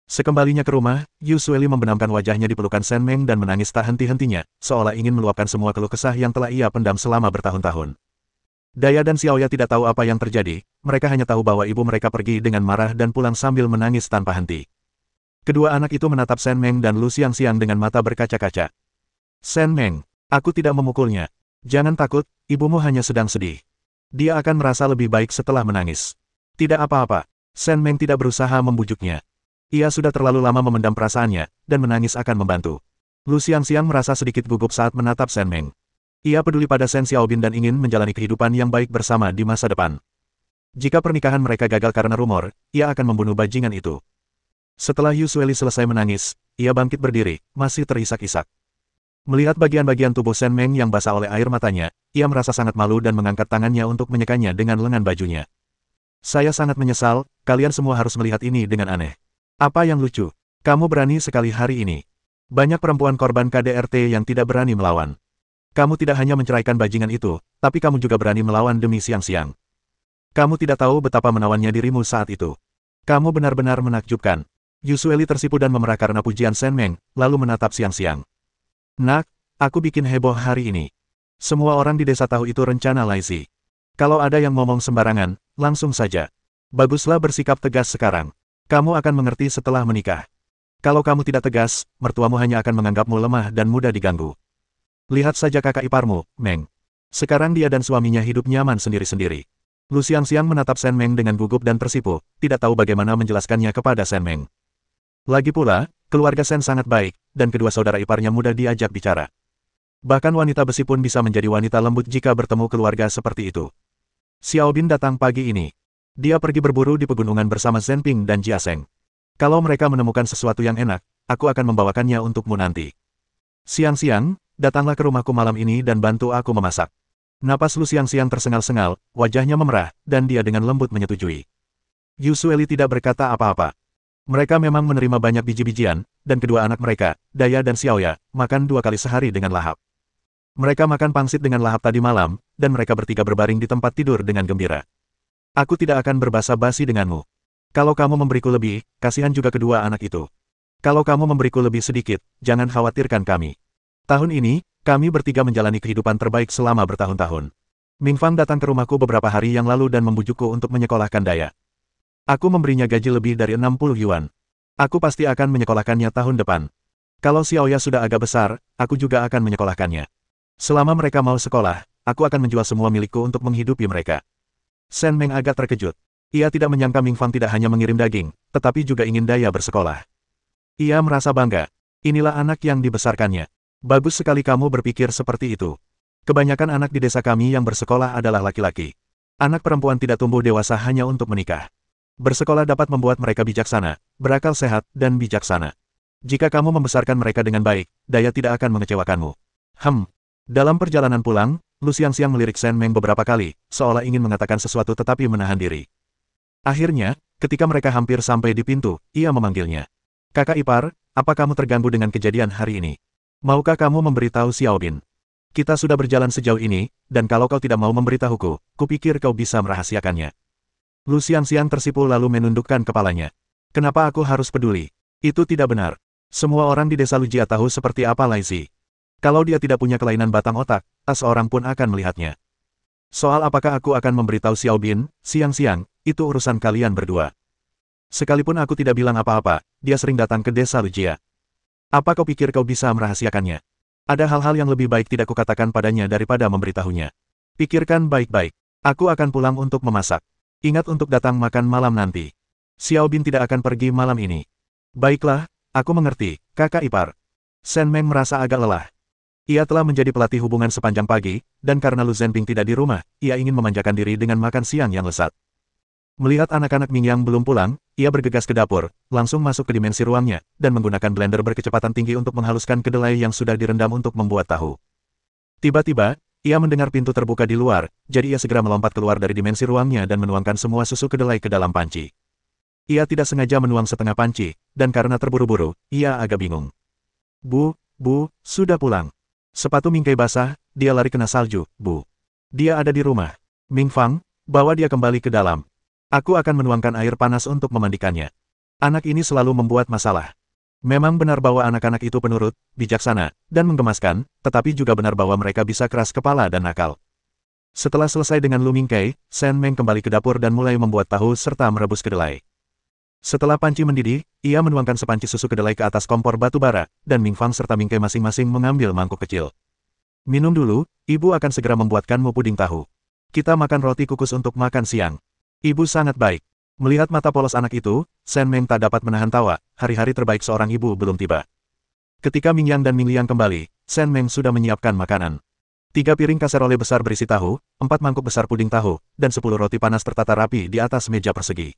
Speaker 1: Sekembalinya ke rumah, Yusueli membenamkan wajahnya di pelukan Shen Meng dan menangis tak henti-hentinya, seolah ingin meluapkan semua keluh kesah yang telah ia pendam selama bertahun-tahun. Daya dan Xiaoya tidak tahu apa yang terjadi, mereka hanya tahu bahwa ibu mereka pergi dengan marah dan pulang sambil menangis tanpa henti. Kedua anak itu menatap Shen Meng dan Lu Xiangxiang dengan mata berkaca-kaca. Shen Meng, aku tidak memukulnya. Jangan takut, ibumu hanya sedang sedih. Dia akan merasa lebih baik setelah menangis. Tidak apa-apa. Shen Meng tidak berusaha membujuknya. Ia sudah terlalu lama memendam perasaannya, dan menangis akan membantu. Lu Xiangxiang merasa sedikit gugup saat menatap Shen Meng. Ia peduli pada Shen Xiaobin dan ingin menjalani kehidupan yang baik bersama di masa depan. Jika pernikahan mereka gagal karena rumor, ia akan membunuh bajingan itu. Setelah Yusueli selesai menangis, ia bangkit berdiri, masih terisak-isak. Melihat bagian-bagian tubuh Shen Meng yang basah oleh air matanya, ia merasa sangat malu dan mengangkat tangannya untuk menyekanya dengan lengan bajunya. Saya sangat menyesal, kalian semua harus melihat ini dengan aneh. Apa yang lucu? Kamu berani sekali hari ini. Banyak perempuan korban KDRT yang tidak berani melawan. Kamu tidak hanya menceraikan bajingan itu, tapi kamu juga berani melawan demi Xiangxiang. Kamu tidak tahu betapa menawannya dirimu saat itu. Kamu benar-benar menakjubkan. Yusueli tersipu dan memerah karena pujian Shen Meng, lalu menatap Xiangxiang. Nak, aku bikin heboh hari ini. Semua orang di desa tahu itu rencana Lai Zi. Kalau ada yang ngomong sembarangan, langsung saja. Baguslah bersikap tegas sekarang. Kamu akan mengerti setelah menikah. Kalau kamu tidak tegas, mertuamu hanya akan menganggapmu lemah dan mudah diganggu. Lihat saja kakak iparmu, Meng. Sekarang dia dan suaminya hidup nyaman sendiri-sendiri. Lu Xiangxiang menatap Shen Meng dengan gugup dan tersipu, tidak tahu bagaimana menjelaskannya kepada Shen Meng. Lagi pula, keluarga Shen sangat baik, dan kedua saudara iparnya mudah diajak bicara. Bahkan wanita besi pun bisa menjadi wanita lembut jika bertemu keluarga seperti itu. Xiaobin datang pagi ini. Dia pergi berburu di pegunungan bersama Zhen Ping dan Jia Seng. Kalau mereka menemukan sesuatu yang enak, aku akan membawakannya untukmu nanti. Siang-siang, datanglah ke rumahku malam ini dan bantu aku memasak. Napas Lu Xiangxiang tersengal-sengal, wajahnya memerah, dan dia dengan lembut menyetujui. Yusueli tidak berkata apa-apa. Mereka memang menerima banyak biji-bijian, dan kedua anak mereka, Daya dan Xiaoya, makan 2 kali sehari dengan lahap. Mereka makan pangsit dengan lahap tadi malam, dan mereka bertiga berbaring di tempat tidur dengan gembira. Aku tidak akan berbasa-basi denganmu. Kalau kamu memberiku lebih, kasihan juga kedua anak itu. Kalau kamu memberiku lebih sedikit, jangan khawatirkan kami. Tahun ini, kami bertiga menjalani kehidupan terbaik selama bertahun-tahun. Ming Fang datang ke rumahku beberapa hari yang lalu dan membujukku untuk menyekolahkan Daya. Aku memberinya gaji lebih dari 60 yuan. Aku pasti akan menyekolahkannya tahun depan. Kalau Xiaoya sudah agak besar, aku juga akan menyekolahkannya. Selama mereka mau sekolah, aku akan menjual semua milikku untuk menghidupi mereka. Shen Meng agak terkejut. Ia tidak menyangka Ming Fang tidak hanya mengirim daging, tetapi juga ingin Daya bersekolah. Ia merasa bangga. Inilah anak yang dibesarkannya. Bagus sekali kamu berpikir seperti itu. Kebanyakan anak di desa kami yang bersekolah adalah laki-laki. Anak perempuan tidak tumbuh dewasa hanya untuk menikah. Bersekolah dapat membuat mereka bijaksana, berakal sehat, dan bijaksana. Jika kamu membesarkan mereka dengan baik, Daya tidak akan mengecewakanmu. Dalam perjalanan pulang, Lu Xiangxiang melirik Shen Meng beberapa kali, seolah ingin mengatakan sesuatu tetapi menahan diri. Akhirnya, ketika mereka hampir sampai di pintu, ia memanggilnya. Kakak ipar, apa kamu terganggu dengan kejadian hari ini? Maukah kamu memberitahu Xiaobin? Kita sudah berjalan sejauh ini, dan kalau kau tidak mau memberitahuku, kupikir kau bisa merahasiakannya. Lu Xiangxiang tersipu lalu menundukkan kepalanya. Kenapa aku harus peduli? Itu tidak benar. Semua orang di desa Lujia tahu seperti apa Lai Zi. Kalau dia tidak punya kelainan batang otak, tak seorang pun akan melihatnya. Soal apakah aku akan memberitahu Xiaobin, Xiangxiang, itu urusan kalian berdua. Sekalipun aku tidak bilang apa-apa, dia sering datang ke desa Lujia. Apa kau pikir kau bisa merahasiakannya? Ada hal-hal yang lebih baik tidak kukatakan padanya daripada memberitahunya. Pikirkan baik-baik. Aku akan pulang untuk memasak. Ingat untuk datang makan malam nanti. Xiao Bin tidak akan pergi malam ini. Baiklah, aku mengerti, kakak ipar. Shen Meng merasa agak lelah. Ia telah menjadi pelatih hubungan sepanjang pagi, dan karena Lu Zhenping tidak di rumah, ia ingin memanjakan diri dengan makan siang yang lezat. Melihat anak-anak Ming Yang belum pulang, ia bergegas ke dapur, langsung masuk ke dimensi ruangnya, dan menggunakan blender berkecepatan tinggi untuk menghaluskan kedelai yang sudah direndam untuk membuat tahu. Tiba-tiba, ia mendengar pintu terbuka di luar, jadi ia segera melompat keluar dari dimensi ruangnya dan menuangkan semua susu kedelai ke dalam panci. Ia tidak sengaja menuang setengah panci, dan karena terburu-buru, ia agak bingung. Bu, sudah pulang. Sepatu Mingkai basah, dia lari kena salju, Bu. Dia ada di rumah. Ming Fang, bawa dia kembali ke dalam. Aku akan menuangkan air panas untuk memandikannya. Anak ini selalu membuat masalah. Memang benar bahwa anak-anak itu penurut, bijaksana, dan menggemaskan, tetapi juga benar bahwa mereka bisa keras kepala dan nakal. Setelah selesai dengan Lu Mingkai, Shen Meng kembali ke dapur dan mulai membuat tahu serta merebus kedelai. Setelah panci mendidih, ia menuangkan sepanci susu kedelai ke atas kompor batu bara, dan Ming Fang serta Mingkai masing-masing mengambil mangkuk kecil. Minum dulu, ibu akan segera membuatkanmu puding tahu. Kita makan roti kukus untuk makan siang. Ibu sangat baik. Melihat mata polos anak itu, Shen Meng tak dapat menahan tawa, hari-hari terbaik seorang ibu belum tiba. Ketika Ming Yang dan Ming Liang kembali, Shen Meng sudah menyiapkan makanan. 3 piring kaserole besar berisi tahu, 4 mangkuk besar puding tahu, dan 10 roti panas tertata rapi di atas meja persegi.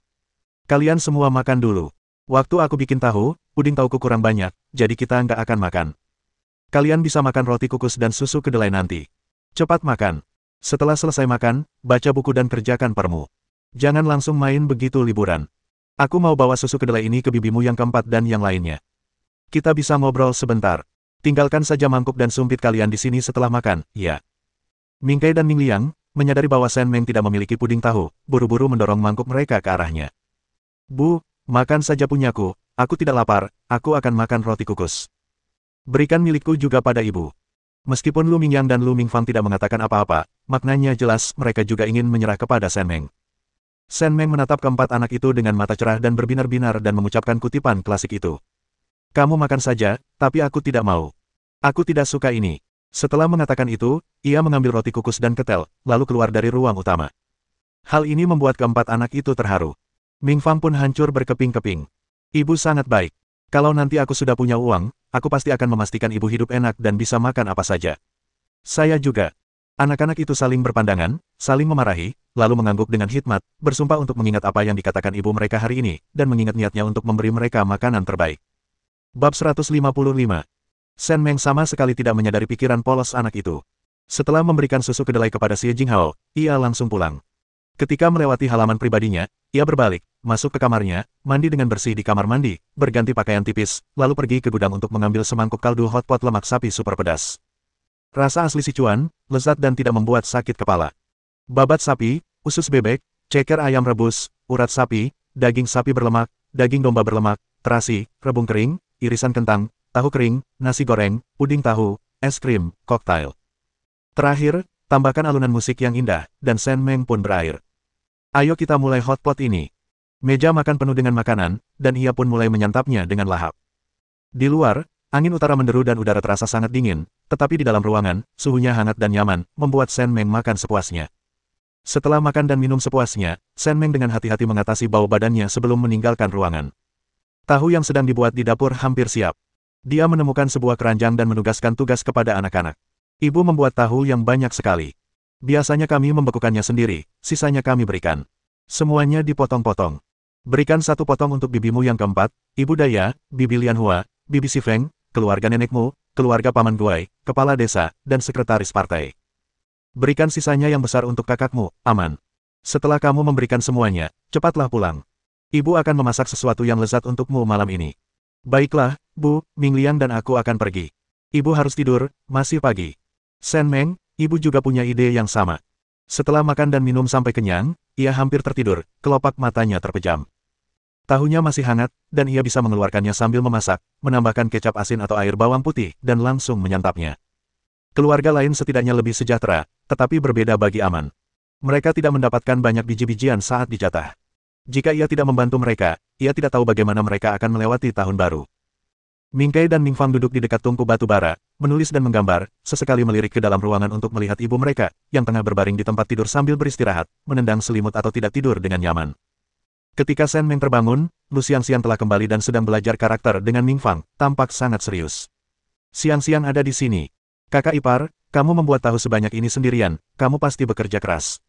Speaker 1: Kalian semua makan dulu. Waktu aku bikin tahu, puding tahuku kurang banyak, jadi kita nggak akan makan. Kalian bisa makan roti kukus dan susu kedelai nanti. Cepat makan. Setelah selesai makan, baca buku dan kerjakan permu. Jangan langsung main begitu liburan. Aku mau bawa susu kedelai ini ke bibimu yang keempat dan yang lainnya. Kita bisa ngobrol sebentar. Tinggalkan saja mangkuk dan sumpit kalian di sini setelah makan, ya. Mingkai dan Ming Liang, menyadari bahwa Shen Meng tidak memiliki puding tahu, buru-buru mendorong mangkuk mereka ke arahnya. Bu, makan saja punyaku, aku tidak lapar, aku akan makan roti kukus. Berikan milikku juga pada ibu. Meskipun Lu Mingyang dan Lu Mingfang tidak mengatakan apa-apa, maknanya jelas mereka juga ingin menyerah kepada Shen Meng. Shen Meng menatap keempat anak itu dengan mata cerah dan berbinar-binar dan mengucapkan kutipan klasik itu. Kamu makan saja, tapi aku tidak mau. Aku tidak suka ini. Setelah mengatakan itu, ia mengambil roti kukus dan ketel, lalu keluar dari ruang utama. Hal ini membuat keempat anak itu terharu. Ming Fang pun hancur berkeping-keping. Ibu sangat baik. Kalau nanti aku sudah punya uang, aku pasti akan memastikan ibu hidup enak dan bisa makan apa saja. Saya juga. Anak-anak itu saling berpandangan, saling memarahi, lalu mengangguk dengan hikmat, bersumpah untuk mengingat apa yang dikatakan ibu mereka hari ini, dan mengingat niatnya untuk memberi mereka makanan terbaik. Bab 155. Shen Meng sama sekali tidak menyadari pikiran polos anak itu. Setelah memberikan susu kedelai kepada Xie Jinghao, ia langsung pulang. Ketika melewati halaman pribadinya, ia berbalik, masuk ke kamarnya, mandi dengan bersih di kamar mandi, berganti pakaian tipis, lalu pergi ke gudang untuk mengambil semangkuk kaldu hotpot lemak sapi super pedas. Rasa asli Sichuan, lezat dan tidak membuat sakit kepala. Babat sapi, usus bebek, ceker ayam rebus, urat sapi, daging sapi berlemak, daging domba berlemak, terasi, rebung kering, irisan kentang, tahu kering, nasi goreng, puding tahu, es krim, koktail. Terakhir, tambahkan alunan musik yang indah, dan Shen Meng pun berair. Ayo kita mulai hotpot ini. Meja makan penuh dengan makanan, dan ia pun mulai menyantapnya dengan lahap. Di luar, angin utara menderu dan udara terasa sangat dingin, tetapi di dalam ruangan, suhunya hangat dan nyaman, membuat Shen Meng makan sepuasnya. Setelah makan dan minum sepuasnya, Shen Meng dengan hati-hati mengatasi bau badannya sebelum meninggalkan ruangan. Tahu yang sedang dibuat di dapur hampir siap. Dia menemukan sebuah keranjang dan menugaskan tugas kepada anak-anak. Ibu membuat tahu yang banyak sekali. Biasanya kami membekukannya sendiri, sisanya kami berikan. Semuanya dipotong-potong. Berikan 1 potong untuk bibimu yang keempat, Ibu Daya, Bibi Lianhua, Bibi Sifeng, keluarga nenekmu, keluarga Paman Guai, kepala desa, dan sekretaris partai. Berikan sisanya yang besar untuk kakakmu, Aman. Setelah kamu memberikan semuanya, cepatlah pulang. Ibu akan memasak sesuatu yang lezat untukmu malam ini. Baiklah, Bu, Ming Liang dan aku akan pergi. Ibu harus tidur, masih pagi. Shen Meng, ibu juga punya ide yang sama. Setelah makan dan minum sampai kenyang, ia hampir tertidur, kelopak matanya terpejam. Tahunya masih hangat, dan ia bisa mengeluarkannya sambil memasak, menambahkan kecap asin atau air bawang putih, dan langsung menyantapnya. Keluarga lain setidaknya lebih sejahtera, tetapi berbeda bagi Aman. Mereka tidak mendapatkan banyak biji-bijian saat dijatah. Jika ia tidak membantu mereka, ia tidak tahu bagaimana mereka akan melewati tahun baru. Ming Kei dan Ming Fang duduk di dekat tungku batu bara, menulis dan menggambar, sesekali melirik ke dalam ruangan untuk melihat ibu mereka, yang tengah berbaring di tempat tidur sambil beristirahat, menendang selimut atau tidak tidur dengan nyaman. Ketika Shen Meng terbangun, Lu Xiangxiang telah kembali dan sedang belajar karakter dengan Ming Fang, tampak sangat serius. Xiangxiang ada di sini. Kakak ipar, kamu membuat tahu sebanyak ini sendirian, kamu pasti bekerja keras.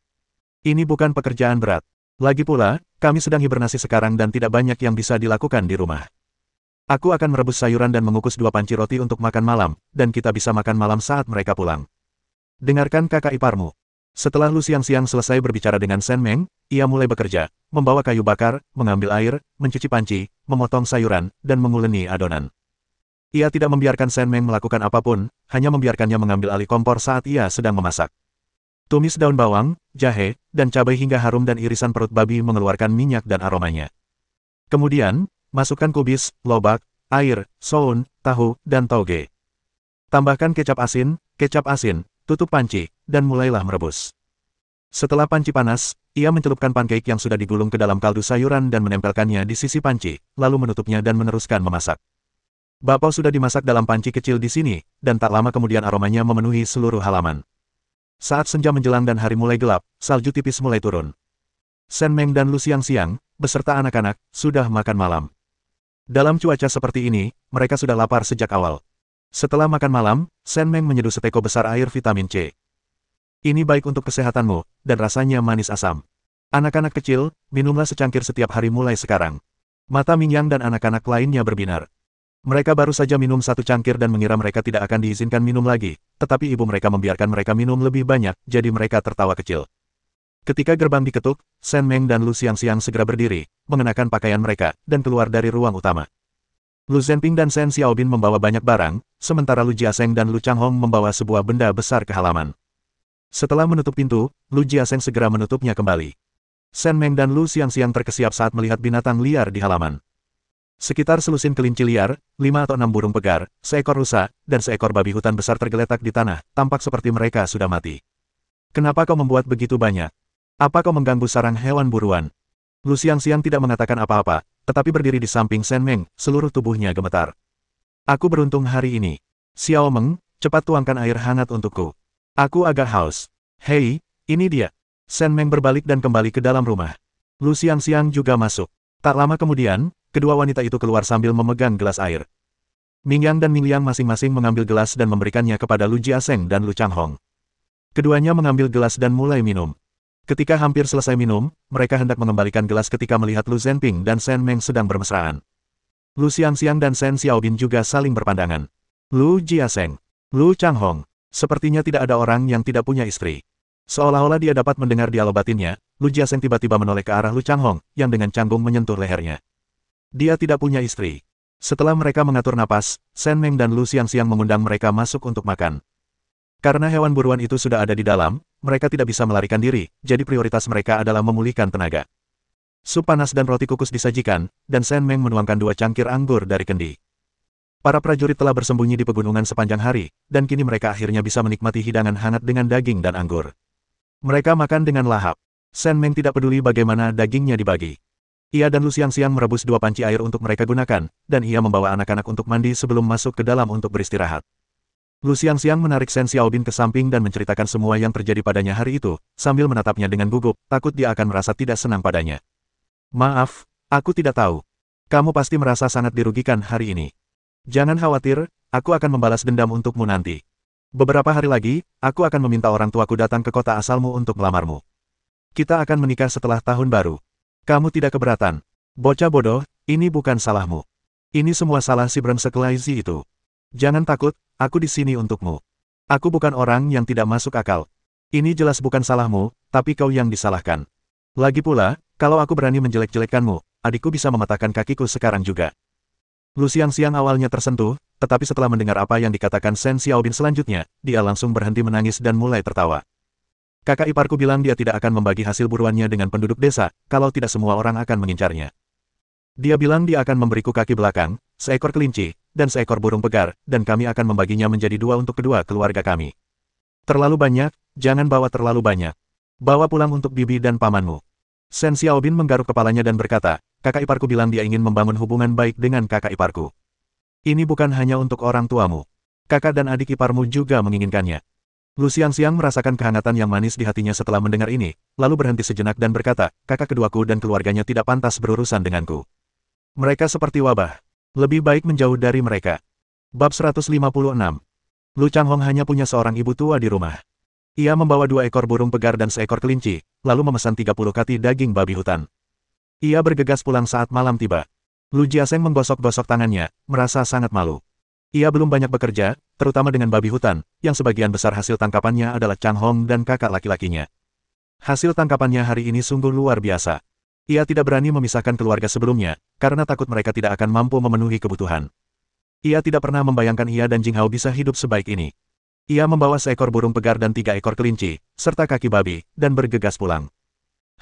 Speaker 1: Ini bukan pekerjaan berat. Lagi pula, kami sedang hibernasi sekarang dan tidak banyak yang bisa dilakukan di rumah. Aku akan merebus sayuran dan mengukus 2 panci roti untuk makan malam, dan kita bisa makan malam saat mereka pulang. Dengarkan kakak iparmu. Setelah Lu Xiangxiang selesai berbicara dengan Shen Meng, ia mulai bekerja, membawa kayu bakar, mengambil air, mencuci panci, memotong sayuran, dan menguleni adonan. Ia tidak membiarkan Shen Meng melakukan apapun, hanya membiarkannya mengambil alih kompor saat ia sedang memasak. Tumis daun bawang, jahe, dan cabai hingga harum dan irisan perut babi mengeluarkan minyak dan aromanya. Kemudian, masukkan kubis, lobak, air, soun, tahu, dan tauge. Tambahkan kecap asin, tutup panci, dan mulailah merebus. Setelah panci panas, ia mencelupkan pancake yang sudah digulung ke dalam kaldu sayuran dan menempelkannya di sisi panci, lalu menutupnya dan meneruskan memasak. Bakpao sudah dimasak dalam panci kecil di sini, dan tak lama kemudian aromanya memenuhi seluruh halaman. Saat senja menjelang dan hari mulai gelap, salju tipis mulai turun. Shen Meng dan Lu Xiangxiang, beserta anak-anak, sudah makan malam. Dalam cuaca seperti ini, mereka sudah lapar sejak awal. Setelah makan malam, Shen Meng menyeduh seteko besar air vitamin C. Ini baik untuk kesehatanmu, dan rasanya manis asam. Anak-anak kecil, minumlah secangkir setiap hari mulai sekarang. Mata Ming Yang dan anak-anak lainnya berbinar. Mereka baru saja minum 1 cangkir dan mengira mereka tidak akan diizinkan minum lagi, tetapi ibu mereka membiarkan mereka minum lebih banyak, jadi mereka tertawa kecil. Ketika gerbang diketuk, Shen Meng dan Lu Xiangxiang segera berdiri, mengenakan pakaian mereka, dan keluar dari ruang utama. Lu Zhenping dan Shen Xiaobin membawa banyak barang, sementara Lu Jiasheng dan Lu Changhong membawa sebuah benda besar ke halaman. Setelah menutup pintu, Lu Jiasheng segera menutupnya kembali. Shen Meng dan Lu Xiangxiang terkesiap saat melihat binatang liar di halaman. Sekitar selusin kelinci liar, 5 atau 6 burung pegar, seekor rusa, dan seekor babi hutan besar tergeletak di tanah, tampak seperti mereka sudah mati. Kenapa kau membuat begitu banyak? Apa kau mengganggu sarang hewan buruan? Lu Xiangxiang tidak mengatakan apa-apa, tetapi berdiri di samping Shen Meng, seluruh tubuhnya gemetar. Aku beruntung hari ini. Xiao Meng, cepat tuangkan air hangat untukku. Aku agak haus. Hei, ini dia. Shen Meng berbalik dan kembali ke dalam rumah. Lu Xiangxiang juga masuk. Tak lama kemudian, kedua wanita itu keluar sambil memegang gelas air. Ming Yang dan Ming Liang masing-masing mengambil gelas dan memberikannya kepada Lu Jiasheng dan Lu Changhong. Keduanya mengambil gelas dan mulai minum. Ketika hampir selesai minum, mereka hendak mengembalikan gelas ketika melihat Lu Zhenping dan Shen Meng sedang bermesraan. Lu Xiangxiang dan Shen Xiaobin juga saling berpandangan. Lu Jiasheng, Lu Changhong, sepertinya tidak ada orang yang tidak punya istri. Seolah-olah dia dapat mendengar dialog batinnya, Lu Jiasheng tiba-tiba menoleh ke arah Lu Changhong, yang dengan canggung menyentuh lehernya. Dia tidak punya istri. Setelah mereka mengatur napas, Shen Meng dan Lu Xiangxiang mengundang mereka masuk untuk makan. Karena hewan buruan itu sudah ada di dalam, mereka tidak bisa melarikan diri, jadi prioritas mereka adalah memulihkan tenaga. Sup panas dan roti kukus disajikan, dan Shen Meng menuangkan 2 cangkir anggur dari kendi. Para prajurit telah bersembunyi di pegunungan sepanjang hari, dan kini mereka akhirnya bisa menikmati hidangan hangat dengan daging dan anggur. Mereka makan dengan lahap. Shen Meng tidak peduli bagaimana dagingnya dibagi. Ia dan Lu Xiangxiang merebus 2 panci air untuk mereka gunakan, dan ia membawa anak-anak untuk mandi sebelum masuk ke dalam untuk beristirahat. Lu Xiangxiang menarik Shen Xiaobin ke samping dan menceritakan semua yang terjadi padanya hari itu, sambil menatapnya dengan gugup, takut dia akan merasa tidak senang padanya. Maaf, aku tidak tahu. Kamu pasti merasa sangat dirugikan hari ini. Jangan khawatir, aku akan membalas dendam untukmu nanti. Beberapa hari lagi, aku akan meminta orang tuaku datang ke kota asalmu untuk melamarmu. Kita akan menikah setelah tahun baru. Kamu tidak keberatan. Bocah bodoh, ini bukan salahmu. Ini semua salah si brengsek lazy itu. Jangan takut, aku di sini untukmu. Aku bukan orang yang tidak masuk akal. Ini jelas bukan salahmu, tapi kau yang disalahkan. Lagi pula, kalau aku berani menjelek-jelekkanmu, adikku bisa mematahkan kakiku sekarang juga. Lu Xiangxiang awalnya tersentuh, tetapi setelah mendengar apa yang dikatakan Shen Xiaobin selanjutnya, dia langsung berhenti menangis dan mulai tertawa. Kakak iparku bilang dia tidak akan membagi hasil buruannya dengan penduduk desa, kalau tidak semua orang akan mengincarnya. Dia bilang dia akan memberiku kaki belakang, seekor kelinci, dan seekor burung pegar, dan kami akan membaginya menjadi 2 untuk kedua keluarga kami. Terlalu banyak, jangan bawa terlalu banyak. Bawa pulang untuk bibi dan pamanmu. Shen Xiaobin menggaruk kepalanya dan berkata, kakak iparku bilang dia ingin membangun hubungan baik dengan kakak iparku. Ini bukan hanya untuk orang tuamu. Kakak dan adik iparmu juga menginginkannya. Lu Xiangxiang merasakan kehangatan yang manis di hatinya setelah mendengar ini, lalu berhenti sejenak dan berkata, kakak keduaku dan keluarganya tidak pantas berurusan denganku. Mereka seperti wabah. Lebih baik menjauh dari mereka. Bab 156. Lu Changhong hanya punya seorang ibu tua di rumah. Ia membawa 2 ekor burung pegar dan seekor kelinci, lalu memesan 30 kati daging babi hutan. Ia bergegas pulang saat malam tiba. Lu Jiaseng menggosok-gosok tangannya, merasa sangat malu. Ia belum banyak bekerja, terutama dengan babi hutan, yang sebagian besar hasil tangkapannya adalah Changhong dan kakak laki-lakinya. Hasil tangkapannya hari ini sungguh luar biasa. Ia tidak berani memisahkan keluarga sebelumnya, karena takut mereka tidak akan mampu memenuhi kebutuhan. Ia tidak pernah membayangkan ia dan Jing Hao bisa hidup sebaik ini. Ia membawa seekor burung pegar dan 3 ekor kelinci, serta kaki babi, dan bergegas pulang.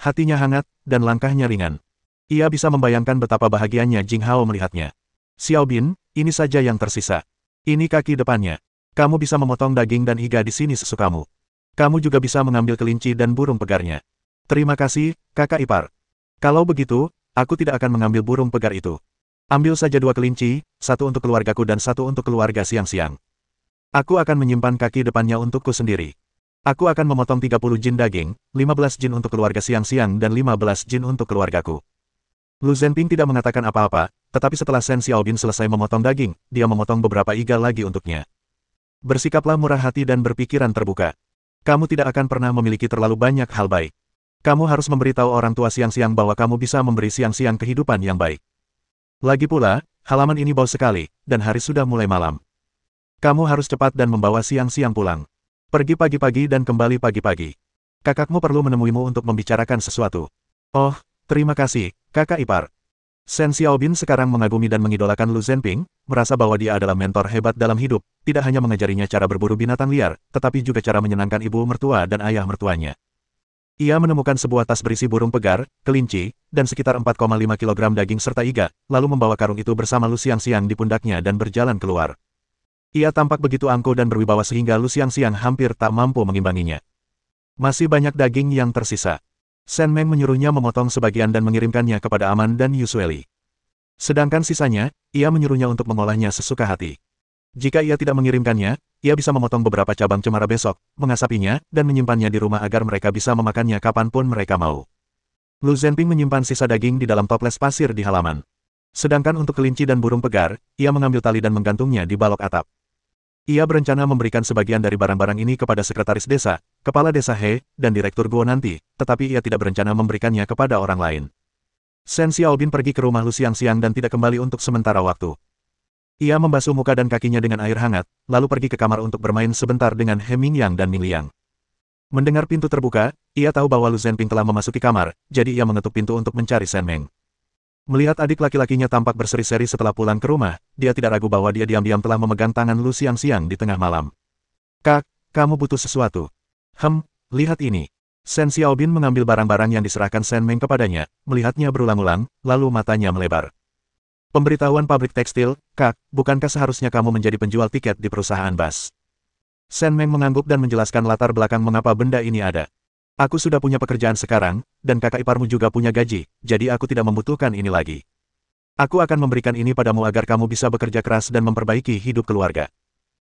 Speaker 1: Hatinya hangat, dan langkahnya ringan. Ia bisa membayangkan betapa bahagianya Jing Hao melihatnya. Xiaobin, ini saja yang tersisa. Ini kaki depannya. Kamu bisa memotong daging dan iga di sini sesukamu. Kamu juga bisa mengambil kelinci dan burung pegarnya. Terima kasih, kakak ipar. Kalau begitu, aku tidak akan mengambil burung pegar itu. Ambil saja 2 kelinci, 1 untuk keluargaku dan 1 untuk keluarga Xiangxiang. Aku akan menyimpan kaki depannya untukku sendiri. Aku akan memotong 30 jin daging, 15 jin untuk keluarga Xiangxiang dan 15 jin untuk keluargaku. Lu Zhenping tidak mengatakan apa-apa, tetapi setelah Shen Xiaobin selesai memotong daging, dia memotong beberapa iga lagi untuknya. Bersikaplah murah hati dan berpikiran terbuka. Kamu tidak akan pernah memiliki terlalu banyak hal baik. Kamu harus memberitahu orang tua Xiangxiang bahwa kamu bisa memberi Xiangxiang kehidupan yang baik. Lagi pula, halaman ini bau sekali, dan hari sudah mulai malam. Kamu harus cepat dan membawa Xiangxiang pulang. Pergi pagi-pagi dan kembali pagi-pagi. Kakakmu perlu menemuimu untuk membicarakan sesuatu. Oh, terima kasih, kakak ipar. Shen Xiaobin sekarang mengagumi dan mengidolakan Lu Zhenping, merasa bahwa dia adalah mentor hebat dalam hidup, tidak hanya mengajarinya cara berburu binatang liar, tetapi juga cara menyenangkan ibu mertua dan ayah mertuanya. Ia menemukan sebuah tas berisi burung pegar, kelinci, dan sekitar 4,5 kg daging serta iga, lalu membawa karung itu bersama Lu Xiangxiang di pundaknya dan berjalan keluar. Ia tampak begitu angkuh dan berwibawa sehingga Lu Xiangxiang hampir tak mampu mengimbanginya. Masih banyak daging yang tersisa. Shen Meng menyuruhnya memotong sebagian dan mengirimkannya kepada Aman dan Yusueli. Sedangkan sisanya, ia menyuruhnya untuk mengolahnya sesuka hati. Jika ia tidak mengirimkannya, ia bisa memotong beberapa cabang cemara besok, mengasapinya, dan menyimpannya di rumah agar mereka bisa memakannya kapanpun mereka mau. Lu Zhenping menyimpan sisa daging di dalam toples pasir di halaman. Sedangkan untuk kelinci dan burung pegar, ia mengambil tali dan menggantungnya di balok atap. Ia berencana memberikan sebagian dari barang-barang ini kepada sekretaris desa, kepala desa He, dan direktur Guo nanti, tetapi ia tidak berencana memberikannya kepada orang lain. Shen Xiaobin pergi ke rumah Lu Xiangxiang dan tidak kembali untuk sementara waktu. Ia membasuh muka dan kakinya dengan air hangat, lalu pergi ke kamar untuk bermain sebentar dengan He Mingyang dan Ming Liang. Mendengar pintu terbuka, ia tahu bahwa Lu Zhenping telah memasuki kamar, jadi ia mengetuk pintu untuk mencari Shen Meng. Melihat adik laki-lakinya tampak berseri-seri setelah pulang ke rumah, dia tidak ragu bahwa dia diam-diam telah memegang tangan Lu Xiangxiang di tengah malam. Kak, kamu butuh sesuatu. Lihat ini. Shen Xiaobin mengambil barang-barang yang diserahkan Shen Meng kepadanya, melihatnya berulang-ulang, lalu matanya melebar. Pemberitahuan pabrik tekstil, Kak, bukankah seharusnya kamu menjadi penjual tiket di perusahaan bus? Shen Meng mengangguk dan menjelaskan latar belakang mengapa benda ini ada. Aku sudah punya pekerjaan sekarang, dan kakak iparmu juga punya gaji, jadi aku tidak membutuhkan ini lagi. Aku akan memberikan ini padamu agar kamu bisa bekerja keras dan memperbaiki hidup keluarga.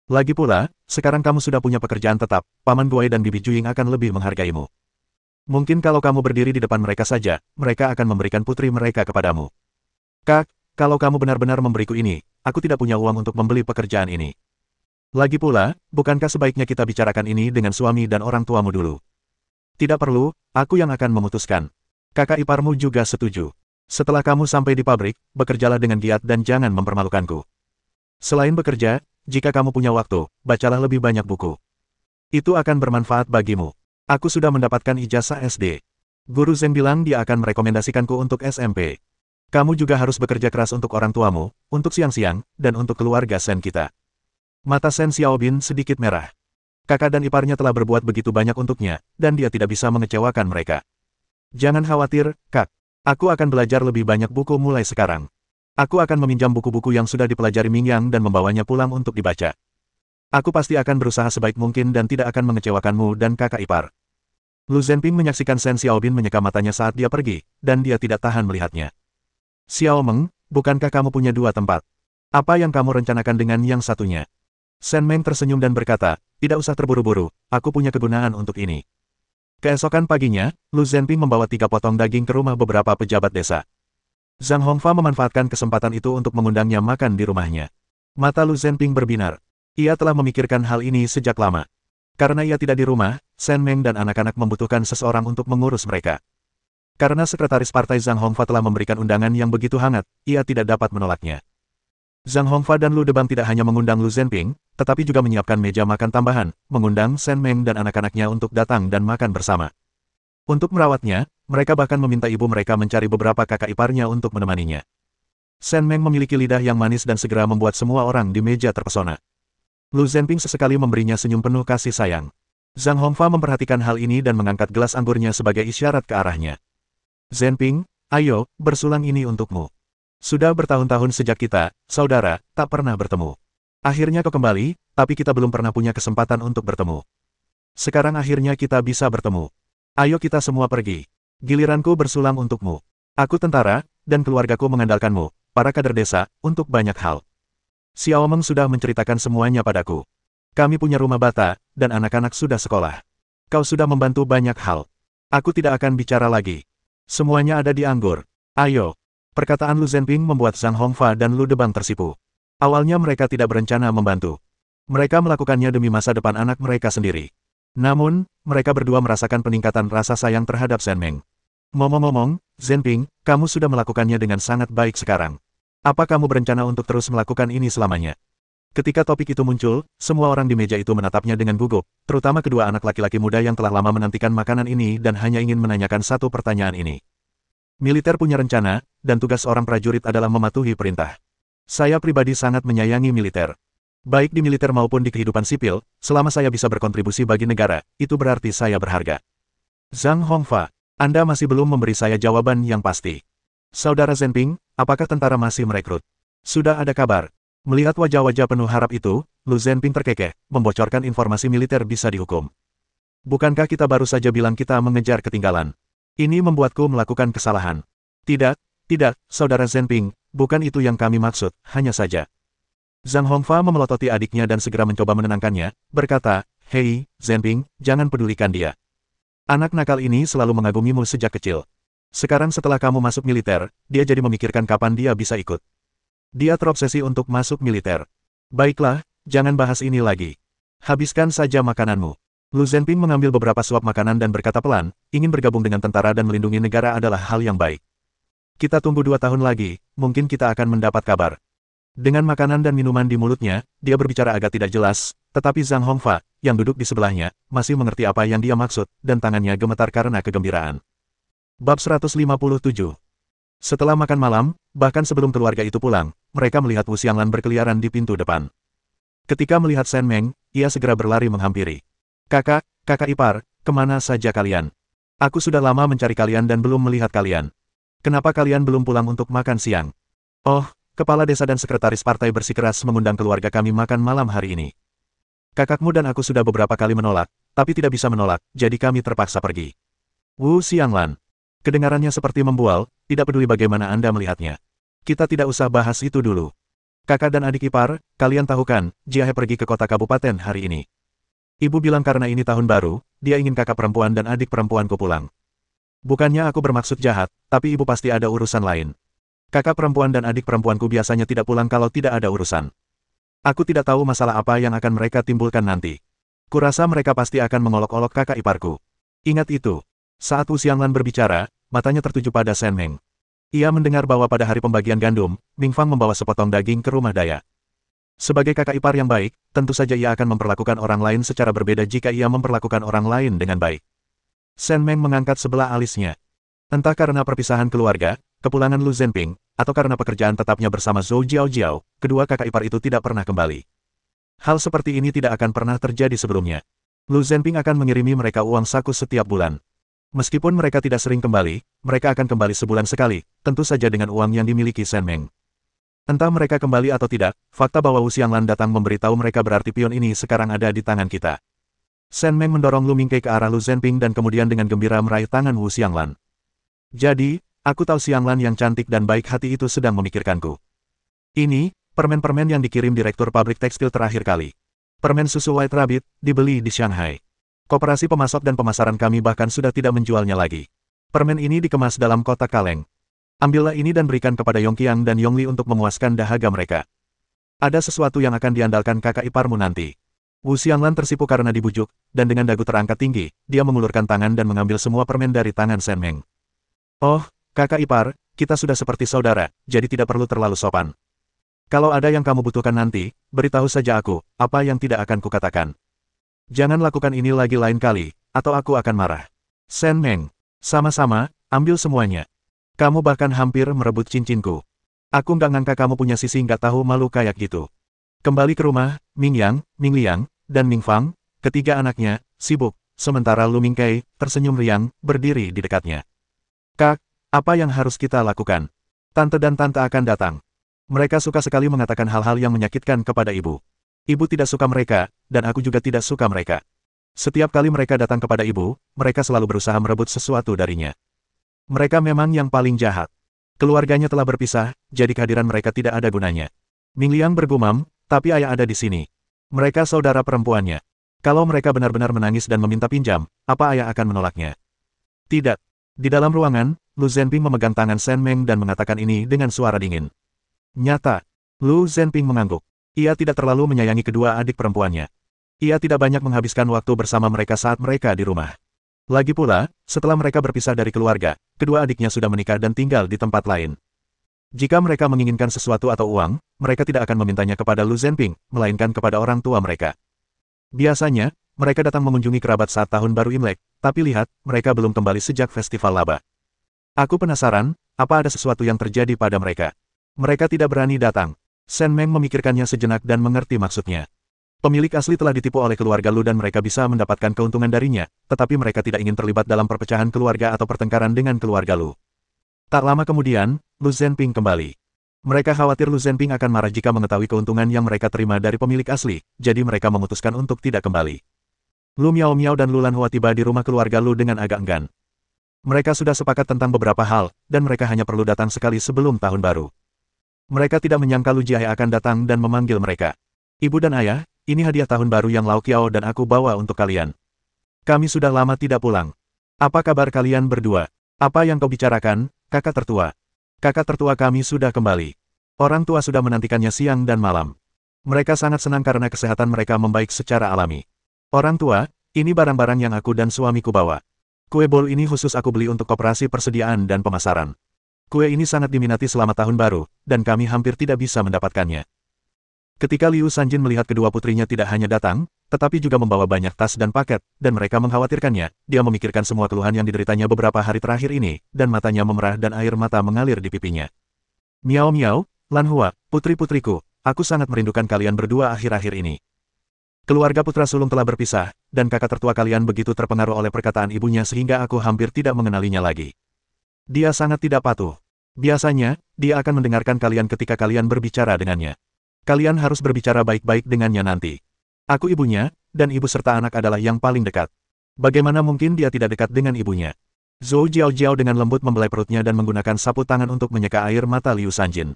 Speaker 1: Lagi pula, sekarang kamu sudah punya pekerjaan tetap, Paman Guai dan Bibi Juying akan lebih menghargaimu. Mungkin kalau kamu berdiri di depan mereka saja, mereka akan memberikan putri mereka kepadamu. Kak, kalau kamu benar-benar memberiku ini, aku tidak punya uang untuk membeli pekerjaan ini. Lagi pula, bukankah sebaiknya kita bicarakan ini dengan suami dan orang tuamu dulu? Tidak perlu, aku yang akan memutuskan. Kakak iparmu juga setuju. Setelah kamu sampai di pabrik, bekerjalah dengan giat dan jangan mempermalukanku. Selain bekerja, jika kamu punya waktu, bacalah lebih banyak buku. Itu akan bermanfaat bagimu. Aku sudah mendapatkan ijazah SD. Guru Zeng bilang dia akan merekomendasikanku untuk SMP. Kamu juga harus bekerja keras untuk orang tuamu, untuk Xiangxiang, dan untuk keluarga Shen kita. Mata Shen Xiaobin sedikit merah. Kakak dan iparnya telah berbuat begitu banyak untuknya, dan dia tidak bisa mengecewakan mereka. Jangan khawatir, Kak. Aku akan belajar lebih banyak buku mulai sekarang. Aku akan meminjam buku-buku yang sudah dipelajari Mingyang dan membawanya pulang untuk dibaca. Aku pasti akan berusaha sebaik mungkin dan tidak akan mengecewakanmu dan kakak ipar. Lu Zhenping menyaksikan Shen Xiaobin menyeka matanya saat dia pergi, dan dia tidak tahan melihatnya. Xiao Meng, bukankah kamu punya dua tempat? Apa yang kamu rencanakan dengan yang satunya? Shen Meng tersenyum dan berkata, tidak usah terburu-buru, aku punya kegunaan untuk ini. Keesokan paginya, Lu Zhenping membawa 3 potong daging ke rumah beberapa pejabat desa. Zhang Hongfa memanfaatkan kesempatan itu untuk mengundangnya makan di rumahnya. Mata Lu Zhenping berbinar. Ia telah memikirkan hal ini sejak lama. Karena ia tidak di rumah, Shen Meng dan anak-anak membutuhkan seseorang untuk mengurus mereka. Karena sekretaris partai Zhang Hongfa telah memberikan undangan yang begitu hangat, ia tidak dapat menolaknya. Zhang Hongfa dan Lu Debang tidak hanya mengundang Lu Zhenping, tetapi juga menyiapkan meja makan tambahan, mengundang Shen Meng dan anak-anaknya untuk datang dan makan bersama. Untuk merawatnya, mereka bahkan meminta ibu mereka mencari beberapa kakak iparnya untuk menemaninya. Shen Meng memiliki lidah yang manis dan segera membuat semua orang di meja terpesona. Lu Zhenping sesekali memberinya senyum penuh kasih sayang. Zhang Hongfa memperhatikan hal ini dan mengangkat gelas anggurnya sebagai isyarat ke arahnya. Zhenping, ayo, bersulang ini untukmu. Sudah bertahun-tahun sejak kita, saudara, tak pernah bertemu. Akhirnya kau kembali, tapi kita belum pernah punya kesempatan untuk bertemu. Sekarang akhirnya kita bisa bertemu. Ayo kita semua pergi. Giliranku bersulang untukmu. Aku tentara, dan keluargaku mengandalkanmu, para kader desa, untuk banyak hal. Xiao Meng sudah menceritakan semuanya padaku. Kami punya rumah bata, dan anak-anak sudah sekolah. Kau sudah membantu banyak hal. Aku tidak akan bicara lagi. Semuanya ada di anggur. Ayo. Perkataan Lu Zhenping membuat Zhang Hongfa dan Lu Debang tersipu. Awalnya mereka tidak berencana membantu. Mereka melakukannya demi masa depan anak mereka sendiri. Namun, mereka berdua merasakan peningkatan rasa sayang terhadap Shen Meng. Ngomong-ngomong, Zhenping, kamu sudah melakukannya dengan sangat baik sekarang. Apa kamu berencana untuk terus melakukan ini selamanya? Ketika topik itu muncul, semua orang di meja itu menatapnya dengan gugup, terutama kedua anak laki-laki muda yang telah lama menantikan makanan ini dan hanya ingin menanyakan satu pertanyaan ini. Militer punya rencana, dan tugas seorang prajurit adalah mematuhi perintah. Saya pribadi sangat menyayangi militer. Baik di militer maupun di kehidupan sipil, selama saya bisa berkontribusi bagi negara, itu berarti saya berharga. Zhang Hongfa, Anda masih belum memberi saya jawaban yang pasti. Saudara Zhenping, apakah tentara masih merekrut? Sudah ada kabar. Melihat wajah-wajah penuh harap itu, Lu Zhenping terkekeh, membocorkan informasi militer bisa dihukum. Bukankah kita baru saja bilang kita mengejar ketinggalan? Ini membuatku melakukan kesalahan. Tidak, saudara Zhenping, bukan itu yang kami maksud, hanya saja. Zhang Hongfa memelototi adiknya dan segera mencoba menenangkannya, berkata, Hei, Zhenping, jangan pedulikan dia. Anak nakal ini selalu mengagumimu sejak kecil. Sekarang setelah kamu masuk militer, dia jadi memikirkan kapan dia bisa ikut. Dia terobsesi untuk masuk militer. Baiklah, jangan bahas ini lagi. Habiskan saja makananmu. Lu Zhenping mengambil beberapa suap makanan dan berkata pelan, ingin bergabung dengan tentara dan melindungi negara adalah hal yang baik. Kita tunggu 2 tahun lagi, mungkin kita akan mendapat kabar. Dengan makanan dan minuman di mulutnya, dia berbicara agak tidak jelas, tetapi Zhang Hongfa, yang duduk di sebelahnya, masih mengerti apa yang dia maksud, dan tangannya gemetar karena kegembiraan. Bab 157. Setelah makan malam, bahkan sebelum keluarga itu pulang, mereka melihat Wu Xianglan berkeliaran di pintu depan. Ketika melihat Shen Meng, ia segera berlari menghampiri. Kakak ipar, kemana saja kalian? Aku sudah lama mencari kalian dan belum melihat kalian. Kenapa kalian belum pulang untuk makan siang? Oh, kepala desa dan sekretaris partai bersikeras mengundang keluarga kami makan malam hari ini. Kakakmu dan aku sudah beberapa kali menolak, tapi tidak bisa menolak, jadi kami terpaksa pergi. Wu Xianglan. Kedengarannya seperti membual, tidak peduli bagaimana Anda melihatnya. Kita tidak usah bahas itu dulu. Kakak dan adik ipar, kalian tahu kan, Jia He pergi ke kota kabupaten hari ini. Ibu bilang karena ini tahun baru, dia ingin kakak perempuan dan adik perempuanku pulang. Bukannya aku bermaksud jahat, tapi ibu pasti ada urusan lain. Kakak perempuan dan adik perempuanku biasanya tidak pulang kalau tidak ada urusan. Aku tidak tahu masalah apa yang akan mereka timbulkan nanti. Kurasa mereka pasti akan mengolok-olok kakak iparku. Ingat itu. Saat Wu Xianglan berbicara, matanya tertuju pada Shen Meng. Ia mendengar bahwa pada hari pembagian gandum, Ming Fang membawa sepotong daging ke rumah Daya. Sebagai kakak ipar yang baik, tentu saja ia akan memperlakukan orang lain secara berbeda jika ia memperlakukan orang lain dengan baik. Shen Meng mengangkat sebelah alisnya. Entah karena perpisahan keluarga, kepulangan Lu Zhenping, atau karena pekerjaan tetapnya bersama Zhou Jiaojiao, kedua kakak ipar itu tidak pernah kembali. Hal seperti ini tidak akan pernah terjadi sebelumnya. Lu Zhenping akan mengirimi mereka uang saku setiap bulan. Meskipun mereka tidak sering kembali, mereka akan kembali sebulan sekali, tentu saja dengan uang yang dimiliki Shen Meng. Entah mereka kembali atau tidak, fakta bahwa Wu Xianglan datang memberitahu mereka berarti pion ini sekarang ada di tangan kita. Shen Meng mendorong Lu Mingkei ke arah Lu Zhenping dan kemudian dengan gembira meraih tangan Wu Xianglan. Jadi, aku tahu Xianglan yang cantik dan baik hati itu sedang memikirkanku. Ini, permen-permen yang dikirim Direktur Pabrik Tekstil terakhir kali. Permen susu White Rabbit, dibeli di Shanghai. Koperasi pemasok dan pemasaran kami bahkan sudah tidak menjualnya lagi. Permen ini dikemas dalam kotak kaleng. Ambillah ini dan berikan kepada Yongqiang dan Yongli untuk memuaskan dahaga mereka. Ada sesuatu yang akan diandalkan kakak iparmu nanti. Wu Xianglan tersipu karena dibujuk, dan dengan dagu terangkat tinggi, dia mengulurkan tangan dan mengambil semua permen dari tangan Shen Meng. Oh, kakak ipar, kita sudah seperti saudara, jadi tidak perlu terlalu sopan. Kalau ada yang kamu butuhkan nanti, beritahu saja aku, apa yang tidak akan kukatakan. Jangan lakukan ini lagi lain kali, atau aku akan marah. Shen Meng, sama-sama, ambil semuanya. Kamu bahkan hampir merebut cincinku. Aku nggak ngangka kamu punya sisi nggak tahu malu kayak gitu. Kembali ke rumah, Ming Yang, Ming Liang, dan Ming Fang, ketiga anaknya, sibuk, sementara Lu Mingkei, tersenyum riang, berdiri di dekatnya. Kak, apa yang harus kita lakukan? Tante dan tante akan datang. Mereka suka sekali mengatakan hal-hal yang menyakitkan kepada ibu. Ibu tidak suka mereka, dan aku juga tidak suka mereka. Setiap kali mereka datang kepada ibu, mereka selalu berusaha merebut sesuatu darinya. Mereka memang yang paling jahat. Keluarganya telah berpisah, jadi kehadiran mereka tidak ada gunanya. Ming Liang bergumam, tapi ayah ada di sini. Mereka saudara perempuannya. Kalau mereka benar-benar menangis dan meminta pinjam, apa ayah akan menolaknya? Tidak. Di dalam ruangan, Lu Zhenping memegang tangan Shen Meng dan mengatakan ini dengan suara dingin. Nyata. Lu Zhenping mengangguk. Ia tidak terlalu menyayangi kedua adik perempuannya. Ia tidak banyak menghabiskan waktu bersama mereka saat mereka di rumah. Lagi pula, setelah mereka berpisah dari keluarga, kedua adiknya sudah menikah dan tinggal di tempat lain. Jika mereka menginginkan sesuatu atau uang, mereka tidak akan memintanya kepada Lu Zhenping, melainkan kepada orang tua mereka. Biasanya, mereka datang mengunjungi kerabat saat tahun baru Imlek, tapi lihat, mereka belum kembali sejak festival laba. Aku penasaran, apa ada sesuatu yang terjadi pada mereka? Mereka tidak berani datang. Shen Meng memikirkannya sejenak dan mengerti maksudnya. Pemilik asli telah ditipu oleh keluarga Lu dan mereka bisa mendapatkan keuntungan darinya, tetapi mereka tidak ingin terlibat dalam perpecahan keluarga atau pertengkaran dengan keluarga Lu. Tak lama kemudian, Lu Zhenping kembali. Mereka khawatir Lu Zhenping akan marah jika mengetahui keuntungan yang mereka terima dari pemilik asli, jadi mereka memutuskan untuk tidak kembali. Lu Miao Miao dan Lu Lanhua tiba di rumah keluarga Lu dengan agak enggan. Mereka sudah sepakat tentang beberapa hal, dan mereka hanya perlu datang sekali sebelum tahun baru. Mereka tidak menyangka Lu Jiahe akan datang dan memanggil mereka. Ibu dan ayah, ini hadiah tahun baru yang Lao Qiao dan aku bawa untuk kalian. Kami sudah lama tidak pulang. Apa kabar kalian berdua? Apa yang kau bicarakan, kakak tertua? Kakak tertua kami sudah kembali. Orang tua sudah menantikannya siang dan malam. Mereka sangat senang karena kesehatan mereka membaik secara alami. Orang tua, ini barang-barang yang aku dan suamiku bawa. Kue bolu ini khusus aku beli untuk koperasi persediaan dan pemasaran. Kue ini sangat diminati selama tahun baru, dan kami hampir tidak bisa mendapatkannya. Ketika Liu Sanjin melihat kedua putrinya tidak hanya datang, tetapi juga membawa banyak tas dan paket, dan mereka mengkhawatirkannya, dia memikirkan semua keluhan yang dideritanya beberapa hari terakhir ini, dan matanya memerah dan air mata mengalir di pipinya. Miao Miao, Lanhua, putri-putriku, aku sangat merindukan kalian berdua akhir-akhir ini. Keluarga putra sulung telah berpisah, dan kakak tertua kalian begitu terpengaruh oleh perkataan ibunya sehingga aku hampir tidak mengenalinya lagi. Dia sangat tidak patuh. Biasanya, dia akan mendengarkan kalian ketika kalian berbicara dengannya. Kalian harus berbicara baik-baik dengannya nanti. Aku ibunya, dan ibu serta anak adalah yang paling dekat. Bagaimana mungkin dia tidak dekat dengan ibunya? Zhou Jiao dengan lembut membelai perutnya dan menggunakan sapu tangan untuk menyeka air mata Liu Sanjin.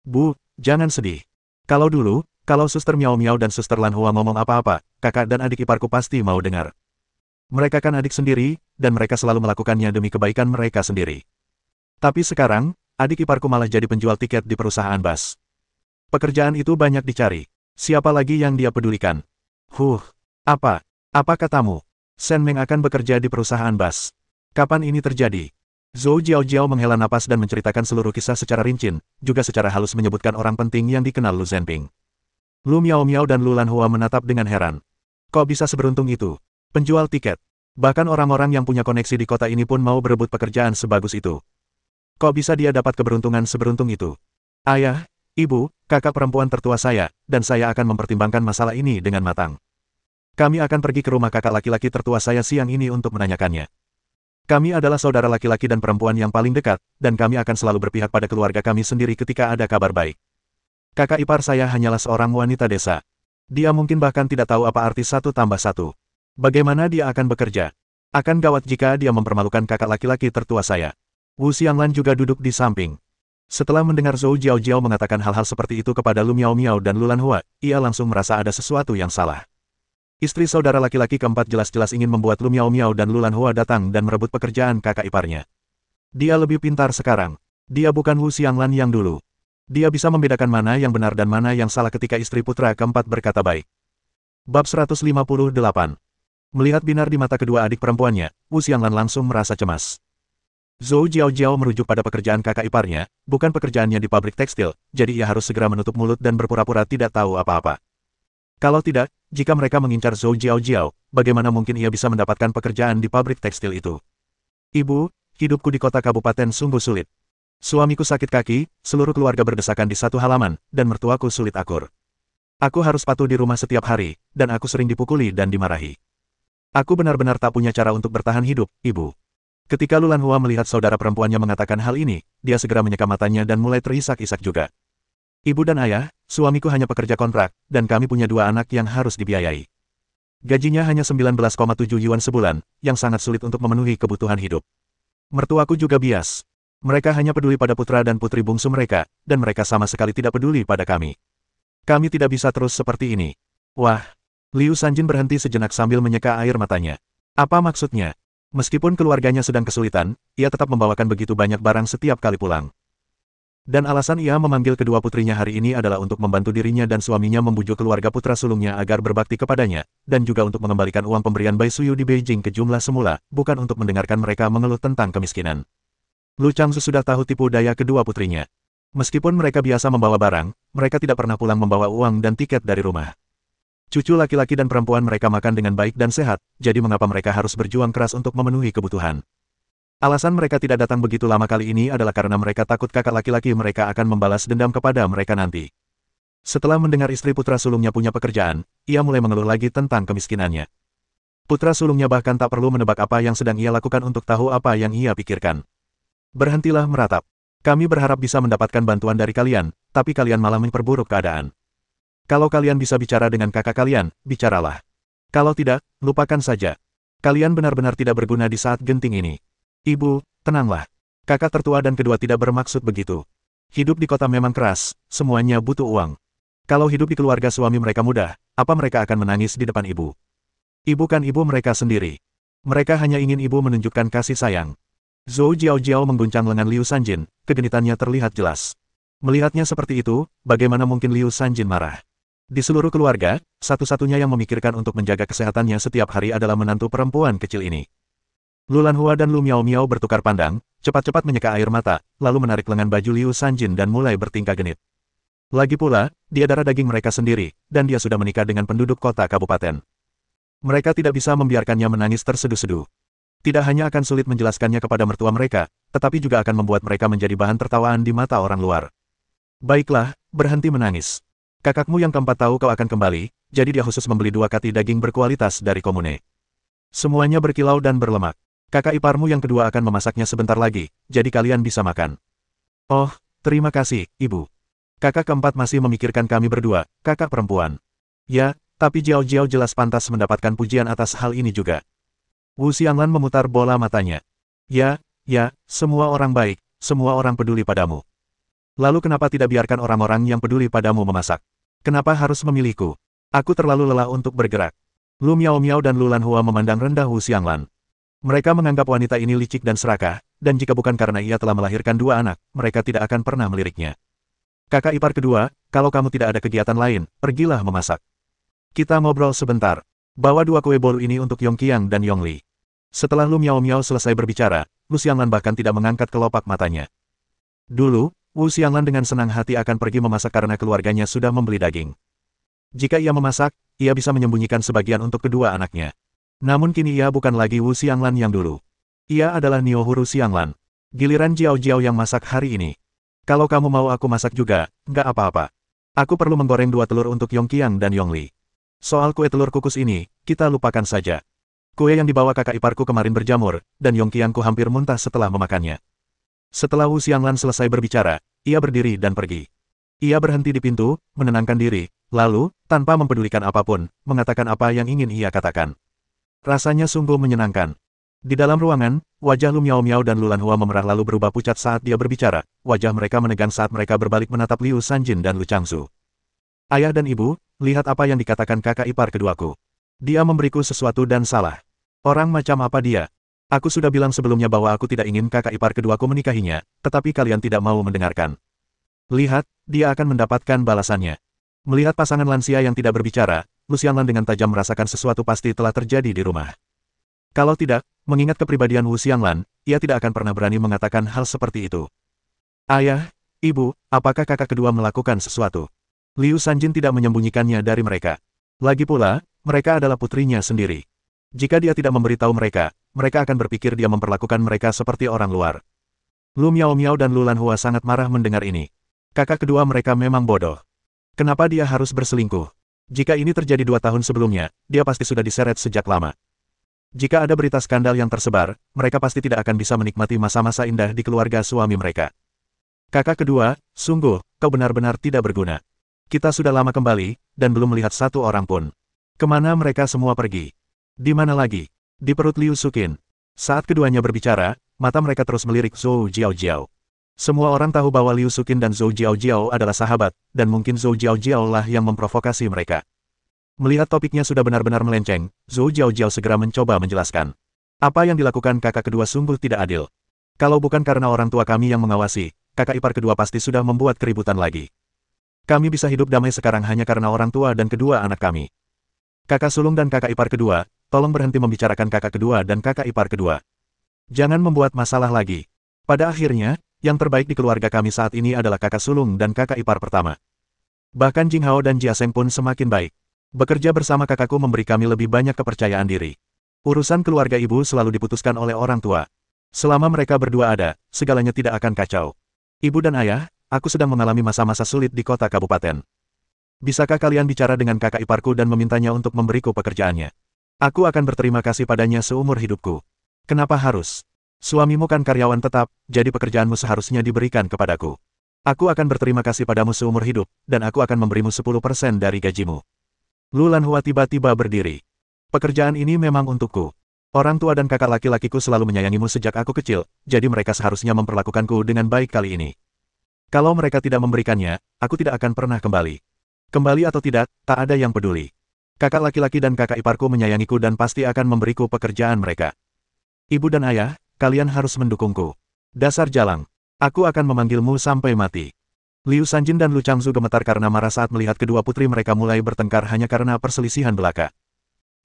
Speaker 1: Bu, jangan sedih. Kalau Suster Miao Miao dan Suster Lanhua ngomong apa-apa, kakak dan adik iparku pasti mau dengar. Mereka kan adik sendiri, dan mereka selalu melakukannya demi kebaikan mereka sendiri. Tapi sekarang, adik iparku malah jadi penjual tiket di perusahaan bus. Pekerjaan itu banyak dicari. Siapa lagi yang dia pedulikan? Apa katamu? Shen Meng akan bekerja di perusahaan bus. Kapan ini terjadi? Zhou Jiao menghela napas dan menceritakan seluruh kisah secara rinci, juga secara halus menyebutkan orang penting yang dikenal Lu Zhenping. Lu Miao Miao dan Lu Lanhua menatap dengan heran. Kok bisa seberuntung itu? Penjual tiket. Bahkan orang-orang yang punya koneksi di kota ini pun mau berebut pekerjaan sebagus itu. Kok bisa dia dapat keberuntungan seberuntung itu? Ayah, ibu, kakak perempuan tertua saya, dan saya akan mempertimbangkan masalah ini dengan matang. Kami akan pergi ke rumah kakak laki-laki tertua saya siang ini untuk menanyakannya. Kami adalah saudara laki-laki dan perempuan yang paling dekat, dan kami akan selalu berpihak pada keluarga kami sendiri ketika ada kabar baik. Kakak ipar saya hanyalah seorang wanita desa. Dia mungkin bahkan tidak tahu apa arti 1+1. Bagaimana dia akan bekerja? Akan gawat jika dia mempermalukan kakak laki-laki tertua saya. Wu Xianglan juga duduk di samping. Setelah mendengar Zhou Jiaojiao mengatakan hal-hal seperti itu kepada Lu Miao dan Lu Lanhua, ia langsung merasa ada sesuatu yang salah. Istri saudara laki-laki keempat jelas-jelas ingin membuat Lu Miao dan Lu Lanhua datang dan merebut pekerjaan kakak iparnya. Dia lebih pintar sekarang. Dia bukan Wu Xianglan yang dulu. Dia bisa membedakan mana yang benar dan mana yang salah ketika istri putra keempat berkata baik. Bab 158. Melihat binar di mata kedua adik perempuannya, Wu Xianglan langsung merasa cemas. Zhou Jiaojiao merujuk pada pekerjaan kakak iparnya, bukan pekerjaannya di pabrik tekstil, jadi ia harus segera menutup mulut dan berpura-pura tidak tahu apa-apa. Kalau tidak, jika mereka mengincar Zhou Jiaojiao, bagaimana mungkin ia bisa mendapatkan pekerjaan di pabrik tekstil itu? Ibu, hidupku di kota kabupaten sungguh sulit. Suamiku sakit kaki, seluruh keluarga berdesakan di satu halaman, dan mertuaku sulit akur. Aku harus patuh di rumah setiap hari, dan aku sering dipukuli dan dimarahi. Aku benar-benar tak punya cara untuk bertahan hidup, Ibu. Ketika Lu Lanhua melihat saudara perempuannya mengatakan hal ini, dia segera menyeka matanya dan mulai terisak-isak juga. Ibu dan ayah, suamiku hanya pekerja kontrak, dan kami punya 2 anak yang harus dibiayai. Gajinya hanya 19,7 yuan sebulan, yang sangat sulit untuk memenuhi kebutuhan hidup. Mertuaku juga bias. Mereka hanya peduli pada putra dan putri bungsu mereka, dan mereka sama sekali tidak peduli pada kami. Kami tidak bisa terus seperti ini. Wah! Liu Sanjin berhenti sejenak sambil menyeka air matanya. Apa maksudnya? Meskipun keluarganya sedang kesulitan, ia tetap membawakan begitu banyak barang setiap kali pulang. Dan alasan ia memanggil kedua putrinya hari ini adalah untuk membantu dirinya dan suaminya membujuk keluarga putra sulungnya agar berbakti kepadanya, dan juga untuk mengembalikan uang pemberian Bai Suyu di Beijing ke jumlah semula, bukan untuk mendengarkan mereka mengeluh tentang kemiskinan. Lu Changsu sudah tahu tipu daya kedua putrinya. Meskipun mereka biasa membawa barang, mereka tidak pernah pulang membawa uang dan tiket dari rumah. Cucu laki-laki dan perempuan mereka makan dengan baik dan sehat, jadi mengapa mereka harus berjuang keras untuk memenuhi kebutuhan? Alasan mereka tidak datang begitu lama kali ini adalah karena mereka takut kakak laki-laki mereka akan membalas dendam kepada mereka nanti. Setelah mendengar istri putra sulungnya punya pekerjaan, ia mulai mengeluh lagi tentang kemiskinannya. Putra sulungnya bahkan tak perlu menebak apa yang sedang ia lakukan untuk tahu apa yang ia pikirkan. Berhentilah meratap. Kami berharap bisa mendapatkan bantuan dari kalian, tapi kalian malah memperburuk keadaan. Kalau kalian bisa bicara dengan kakak kalian, bicaralah. Kalau tidak, lupakan saja. Kalian benar-benar tidak berguna di saat genting ini. Ibu, tenanglah. Kakak tertua dan kedua tidak bermaksud begitu. Hidup di kota memang keras, semuanya butuh uang. Kalau hidup di keluarga suami mereka mudah, apa mereka akan menangis di depan ibu? Ibu kan ibu mereka sendiri. Mereka hanya ingin ibu menunjukkan kasih sayang. Zhou Jiaojiao mengguncang lengan Liu Sanjin, kegenitannya terlihat jelas. Melihatnya seperti itu, bagaimana mungkin Liu Sanjin marah? Di seluruh keluarga, satu-satunya yang memikirkan untuk menjaga kesehatannya setiap hari adalah menantu perempuan kecil ini. Lu Lanhua dan Lu Miao bertukar pandang, cepat-cepat menyeka air mata, lalu menarik lengan baju Liu Sanjin dan mulai bertingkah genit. Lagi pula, dia darah daging mereka sendiri, dan dia sudah menikah dengan penduduk kota kabupaten. Mereka tidak bisa membiarkannya menangis terseduh-seduh. Tidak hanya akan sulit menjelaskannya kepada mertua mereka, tetapi juga akan membuat mereka menjadi bahan tertawaan di mata orang luar. Baiklah, berhenti menangis. Kakakmu yang keempat tahu kau akan kembali, jadi dia khusus membeli 2 kati daging berkualitas dari komune. Semuanya berkilau dan berlemak. Kakak iparmu yang kedua akan memasaknya sebentar lagi, jadi kalian bisa makan. Oh, terima kasih, Ibu. Kakak keempat masih memikirkan kami berdua, kakak perempuan. Ya, tapi Jiao jelas pantas mendapatkan pujian atas hal ini juga. Wu Xianglan memutar bola matanya. Ya, semua orang baik, semua orang peduli padamu. Lalu kenapa tidak biarkan orang-orang yang peduli padamu memasak? Kenapa harus memilihku? Aku terlalu lelah untuk bergerak. Lu Miao dan Lu Lanhua memandang rendah Wu Xianglan. Mereka menganggap wanita ini licik dan serakah, dan jika bukan karena ia telah melahirkan 2 anak, mereka tidak akan pernah meliriknya. Kakak ipar kedua, kalau kamu tidak ada kegiatan lain, pergilah memasak. Kita ngobrol sebentar. Bawa 2 kue bolu ini untuk Yongqiang dan Yongli. Setelah Lu Miao selesai berbicara, Lu Xianglan bahkan tidak mengangkat kelopak matanya. Dulu, Wu Xianglan dengan senang hati akan pergi memasak karena keluarganya sudah membeli daging. Jika ia memasak, ia bisa menyembunyikan sebagian untuk kedua anaknya. Namun kini ia bukan lagi Wu Xianglan yang dulu. Ia adalah Niohuru Xianglan. Giliran Jiao yang masak hari ini. Kalau kamu mau aku masak juga, nggak apa-apa. Aku perlu menggoreng 2 telur untuk Yongqiang dan Yongli. Soal kue telur kukus ini, kita lupakan saja. Kue yang dibawa kakak iparku kemarin berjamur, dan Yongqiangku hampir muntah setelah memakannya. Setelah Wu Xianglan selesai berbicara, ia berdiri dan pergi. Ia berhenti di pintu, menenangkan diri, lalu, tanpa mempedulikan apapun, mengatakan apa yang ingin ia katakan. Rasanya sungguh menyenangkan. Di dalam ruangan, wajah Lu Miao Miao dan Lu Lanhua memerah lalu berubah pucat saat dia berbicara. Wajah mereka menegang saat mereka berbalik menatap Liu Sanjin dan Lu Changzu. Ayah dan ibu, lihat apa yang dikatakan kakak ipar keduaku. Dia memberiku sesuatu dan salah. Orang macam apa dia? Aku sudah bilang sebelumnya bahwa aku tidak ingin kakak ipar keduaku menikahinya, tetapi kalian tidak mau mendengarkan. Lihat, dia akan mendapatkan balasannya. Melihat pasangan lansia yang tidak berbicara, Lu Xianglan dengan tajam merasakan sesuatu pasti telah terjadi di rumah. Kalau tidak, mengingat kepribadian Wu Xianglan, ia tidak akan pernah berani mengatakan hal seperti itu. Ayah, ibu, apakah kakak kedua melakukan sesuatu? Liu Sanjin tidak menyembunyikannya dari mereka. Lagi pula, mereka adalah putrinya sendiri. Jika dia tidak memberitahu mereka, mereka akan berpikir dia memperlakukan mereka seperti orang luar. Lu Miao Miao dan Lu Lanhua sangat marah mendengar ini. Kakak kedua mereka memang bodoh. Kenapa dia harus berselingkuh? Jika ini terjadi 2 tahun sebelumnya, dia pasti sudah diseret sejak lama. Jika ada berita skandal yang tersebar, mereka pasti tidak akan bisa menikmati masa-masa indah di keluarga suami mereka. Kakak kedua, sungguh, kau benar-benar tidak berguna. Kita sudah lama kembali, dan belum melihat satu orang pun. Kemana mereka semua pergi? Di mana lagi? Di perut Liu Sukin. Saat keduanya berbicara, mata mereka terus melirik Zhou Jiaojiao. Semua orang tahu bahwa Liu Sukin dan Zhou Jiaojiao adalah sahabat, dan mungkin Zhou Jiaojiao lah yang memprovokasi mereka. Melihat topiknya sudah benar-benar melenceng, Zhou Jiaojiao segera mencoba menjelaskan. Apa yang dilakukan kakak kedua sungguh tidak adil. Kalau bukan karena orang tua kami yang mengawasi, kakak ipar kedua pasti sudah membuat keributan lagi. Kami bisa hidup damai sekarang hanya karena orang tua dan kedua anak kami. Kakak sulung dan kakak ipar kedua, tolong berhenti membicarakan kakak kedua dan kakak ipar kedua. Jangan membuat masalah lagi. Pada akhirnya, yang terbaik di keluarga kami saat ini adalah kakak sulung dan kakak ipar pertama. Bahkan Jing Hao dan Jia Seng pun semakin baik. Bekerja bersama kakakku memberi kami lebih banyak kepercayaan diri. Urusan keluarga ibu selalu diputuskan oleh orang tua. Selama mereka berdua ada, segalanya tidak akan kacau. Ibu dan ayah, aku sedang mengalami masa-masa sulit di kota kabupaten. Bisakah kalian bicara dengan kakak iparku dan memintanya untuk memberiku pekerjaannya? Aku akan berterima kasih padanya seumur hidupku. Kenapa harus? Suamimu kan karyawan tetap, jadi pekerjaanmu seharusnya diberikan kepadaku. Aku akan berterima kasih padamu seumur hidup, dan aku akan memberimu 10% dari gajimu. Lu Lanhua tiba-tiba berdiri. Pekerjaan ini memang untukku. Orang tua dan kakak laki-lakiku selalu menyayangimu sejak aku kecil, jadi mereka seharusnya memperlakukanku dengan baik kali ini. Kalau mereka tidak memberikannya, aku tidak akan pernah kembali. Kembali atau tidak, tak ada yang peduli. Kakak laki-laki dan kakak iparku menyayangiku dan pasti akan memberiku pekerjaan mereka. Ibu dan ayah, kalian harus mendukungku. Dasar jalang. Aku akan memanggilmu sampai mati. Liu Sanjin dan Lu Changzu gemetar karena marah saat melihat kedua putri mereka mulai bertengkar hanya karena perselisihan belaka.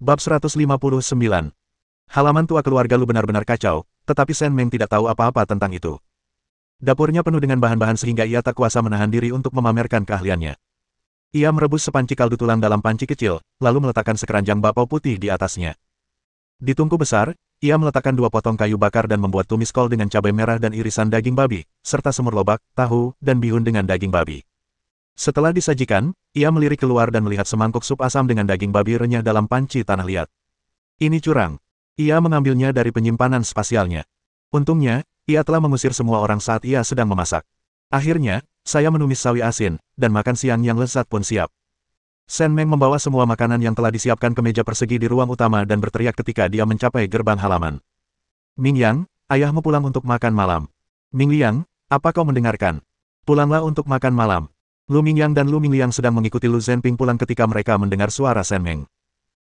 Speaker 1: Bab 159. Halaman tua keluarga Lu benar-benar kacau, tetapi Shen Meng tidak tahu apa-apa tentang itu. Dapurnya penuh dengan bahan-bahan sehingga ia tak kuasa menahan diri untuk memamerkan keahliannya. Ia merebus sepanci kaldu tulang dalam panci kecil, lalu meletakkan sekeranjang bakpao putih di atasnya. Di tungku besar, ia meletakkan 2 potong kayu bakar dan membuat tumis kol dengan cabai merah dan irisan daging babi, serta semur lobak, tahu, dan bihun dengan daging babi. Setelah disajikan, ia melirik keluar dan melihat semangkuk sup asam dengan daging babi renyah dalam panci tanah liat. Ini curang. Ia mengambilnya dari penyimpanan spasialnya. Untungnya, ia telah mengusir semua orang saat ia sedang memasak. Akhirnya, saya menumis sawi asin, dan makan siang yang lezat pun siap. Shen Meng membawa semua makanan yang telah disiapkan ke meja persegi di ruang utama dan berteriak ketika dia mencapai gerbang halaman. Ming Yang, ayahmu pulang untuk makan malam. Ming Liang, apa kau mendengarkan? Pulanglah untuk makan malam. Lu Mingyang dan Lu Mingliang sedang mengikuti Lu Zhenping pulang ketika mereka mendengar suara Shen Meng.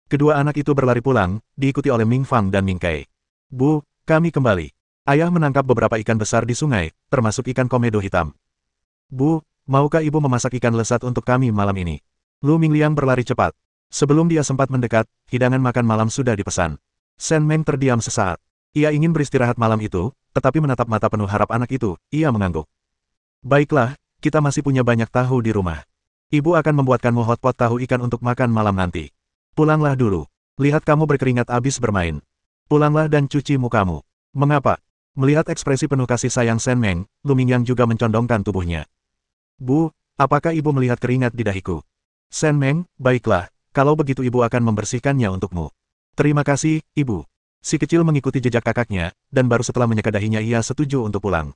Speaker 1: Kedua anak itu berlari pulang, diikuti oleh Ming Fang dan Ming Kai. Bu, kami kembali. Ayah menangkap beberapa ikan besar di sungai, termasuk ikan komedo hitam. Bu, maukah ibu memasak ikan lezat untuk kami malam ini? Lu Mingliang berlari cepat. Sebelum dia sempat mendekat, hidangan makan malam sudah dipesan. Shen Meng terdiam sesaat. Ia ingin beristirahat malam itu, tetapi menatap mata penuh harap anak itu, ia mengangguk. Baiklah, kita masih punya banyak tahu di rumah. Ibu akan membuatkanmu hotpot tahu ikan untuk makan malam nanti. Pulanglah dulu. Lihat kamu berkeringat abis bermain. Pulanglah dan cuci mukamu. Mengapa? Melihat ekspresi penuh kasih sayang Shen Meng, Lu Mingyang juga mencondongkan tubuhnya. Bu, apakah ibu melihat keringat di dahiku? Shen Meng, baiklah, kalau begitu ibu akan membersihkannya untukmu. Terima kasih, ibu. Si kecil mengikuti jejak kakaknya, dan baru setelah menyeka dahinya ia setuju untuk pulang.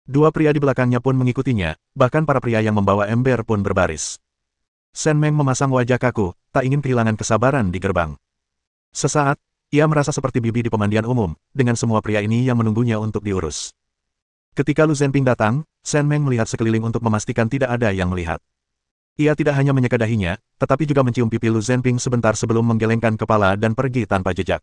Speaker 1: Dua pria di belakangnya pun mengikutinya, bahkan para pria yang membawa ember pun berbaris. Shen Meng memasang wajah kaku, tak ingin kehilangan kesabaran di gerbang. Sesaat, ia merasa seperti bibi di pemandian umum, dengan semua pria ini yang menunggunya untuk diurus. Ketika Lu Zhenping datang, Shen Meng melihat sekeliling untuk memastikan tidak ada yang melihat. Ia tidak hanya menyeka dahinya, tetapi juga mencium pipi Lu Zhenping sebentar sebelum menggelengkan kepala dan pergi tanpa jejak.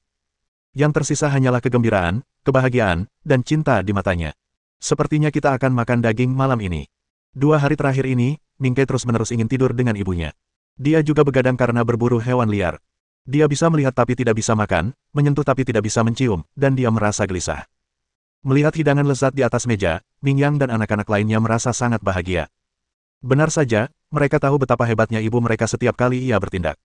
Speaker 1: Yang tersisa hanyalah kegembiraan, kebahagiaan, dan cinta di matanya. Sepertinya kita akan makan daging malam ini. 2 hari terakhir ini, Ming Kei terus-menerus ingin tidur dengan ibunya. Dia juga begadang karena berburu hewan liar. Dia bisa melihat tapi tidak bisa makan, menyentuh tapi tidak bisa mencium, dan dia merasa gelisah. Melihat hidangan lezat di atas meja, Ming Yang dan anak-anak lainnya merasa sangat bahagia. Benar saja, mereka tahu betapa hebatnya ibu mereka setiap kali ia bertindak.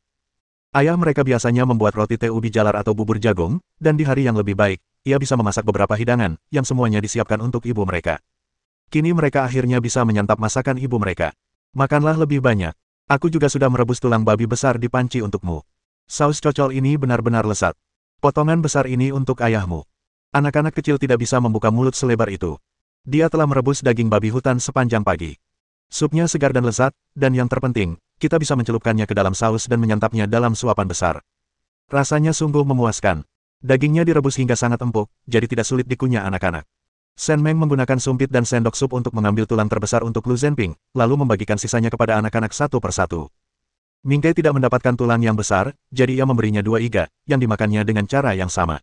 Speaker 1: Ayah mereka biasanya membuat roti teh ubi jalar atau bubur jagung, dan di hari yang lebih baik, ia bisa memasak beberapa hidangan, yang semuanya disiapkan untuk ibu mereka. Kini mereka akhirnya bisa menyantap masakan ibu mereka. Makanlah lebih banyak. Aku juga sudah merebus tulang babi besar di panci untukmu. Saus cocol ini benar-benar lezat. Potongan besar ini untuk ayahmu. Anak-anak kecil tidak bisa membuka mulut selebar itu. Dia telah merebus daging babi hutan sepanjang pagi. Supnya segar dan lezat, dan yang terpenting, kita bisa mencelupkannya ke dalam saus dan menyantapnya dalam suapan besar. Rasanya sungguh memuaskan. Dagingnya direbus hingga sangat empuk, jadi tidak sulit dikunyah anak-anak. Shen Meng menggunakan sumpit dan sendok sup untuk mengambil tulang terbesar untuk Lu Zhenping, lalu membagikan sisanya kepada anak-anak satu persatu. Ming Kei tidak mendapatkan tulang yang besar, jadi ia memberinya 2 iga, yang dimakannya dengan cara yang sama.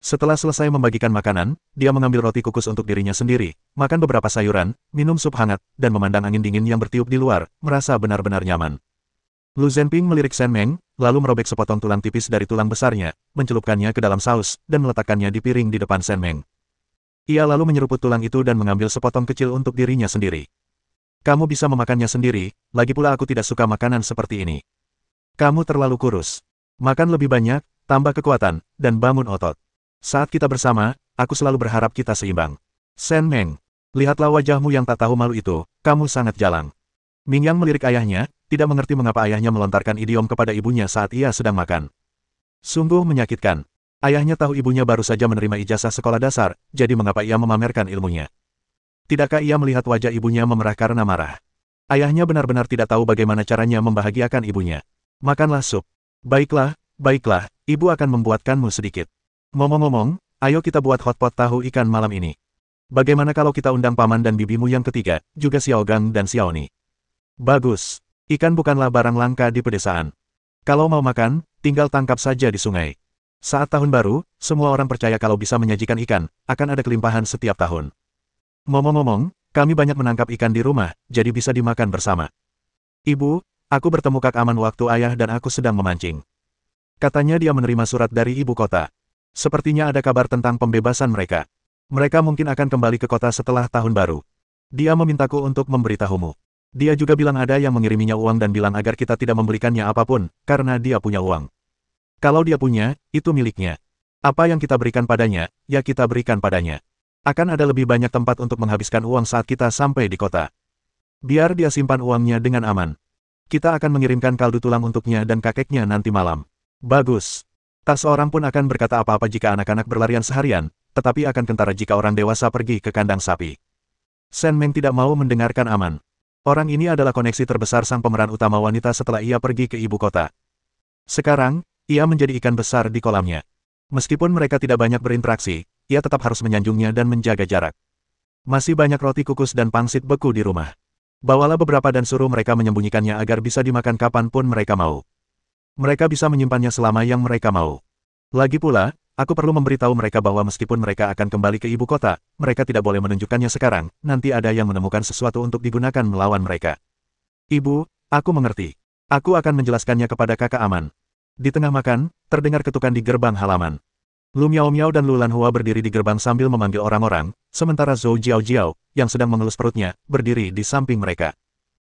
Speaker 1: Setelah selesai membagikan makanan, dia mengambil roti kukus untuk dirinya sendiri, makan beberapa sayuran, minum sup hangat, dan memandang angin dingin yang bertiup di luar, merasa benar-benar nyaman. Lu Zhenping melirik Shen Meng, lalu merobek sepotong tulang tipis dari tulang besarnya, mencelupkannya ke dalam saus, dan meletakkannya di piring di depan Shen Meng. Ia lalu menyeruput tulang itu dan mengambil sepotong kecil untuk dirinya sendiri. Kamu bisa memakannya sendiri, lagi pula aku tidak suka makanan seperti ini. Kamu terlalu kurus. Makan lebih banyak, tambah kekuatan, dan bangun otot. Saat kita bersama, aku selalu berharap kita seimbang. Shen Meng, lihatlah wajahmu yang tak tahu malu itu, kamu sangat jalang. Ming Yang melirik ayahnya, tidak mengerti mengapa ayahnya melontarkan idiom kepada ibunya saat ia sedang makan. Sungguh menyakitkan. Ayahnya tahu ibunya baru saja menerima ijazah sekolah dasar, jadi mengapa ia memamerkan ilmunya? Tidakkah ia melihat wajah ibunya memerah karena marah? Ayahnya benar-benar tidak tahu bagaimana caranya membahagiakan ibunya. Makanlah sup. Baiklah, baiklah, ibu akan membuatkanmu sedikit. Ngomong-ngomong, ayo kita buat hotpot tahu ikan malam ini. Bagaimana kalau kita undang paman dan bibimu yang ketiga, juga Xiao Gang dan Xiao Ni? Bagus. Ikan bukanlah barang langka di pedesaan. Kalau mau makan, tinggal tangkap saja di sungai. Saat tahun baru, semua orang percaya kalau bisa menyajikan ikan, akan ada kelimpahan setiap tahun. Ngomong-ngomong, kami banyak menangkap ikan di rumah, jadi bisa dimakan bersama. Ibu, aku bertemu Kak Aman waktu ayah dan aku sedang memancing. Katanya dia menerima surat dari ibu kota. Sepertinya ada kabar tentang pembebasan mereka. Mereka mungkin akan kembali ke kota setelah tahun baru. Dia memintaku untuk memberitahumu. Dia juga bilang ada yang mengiriminya uang dan bilang agar kita tidak membelikannya apapun, karena dia punya uang. Kalau dia punya, itu miliknya. Apa yang kita berikan padanya, ya kita berikan padanya. Akan ada lebih banyak tempat untuk menghabiskan uang saat kita sampai di kota. Biar dia simpan uangnya dengan aman. Kita akan mengirimkan kaldu tulang untuknya dan kakeknya nanti malam. Bagus. Tak seorang pun akan berkata apa-apa jika anak-anak berlarian seharian, tetapi akan kentara jika orang dewasa pergi ke kandang sapi. Shen Meng tidak mau mendengarkan aman. Orang ini adalah koneksi terbesar sang pemeran utama wanita setelah ia pergi ke ibu kota. Sekarang, ia menjadi ikan besar di kolamnya. Meskipun mereka tidak banyak berinteraksi, ia tetap harus menyanjungnya dan menjaga jarak. Masih banyak roti kukus dan pangsit beku di rumah. Bawalah beberapa dan suruh mereka menyembunyikannya agar bisa dimakan kapanpun mereka mau. Mereka bisa menyimpannya selama yang mereka mau. Lagi pula, aku perlu memberitahu mereka bahwa meskipun mereka akan kembali ke ibu kota, mereka tidak boleh menunjukkannya sekarang, nanti ada yang menemukan sesuatu untuk digunakan melawan mereka. Ibu, aku mengerti. Aku akan menjelaskannya kepada kakak Aman. Di tengah makan, terdengar ketukan di gerbang halaman. Lu Miao Miao dan Lu Lanhua berdiri di gerbang sambil memanggil orang-orang, sementara Zhou Jiao Jiao, yang sedang mengelus perutnya, berdiri di samping mereka.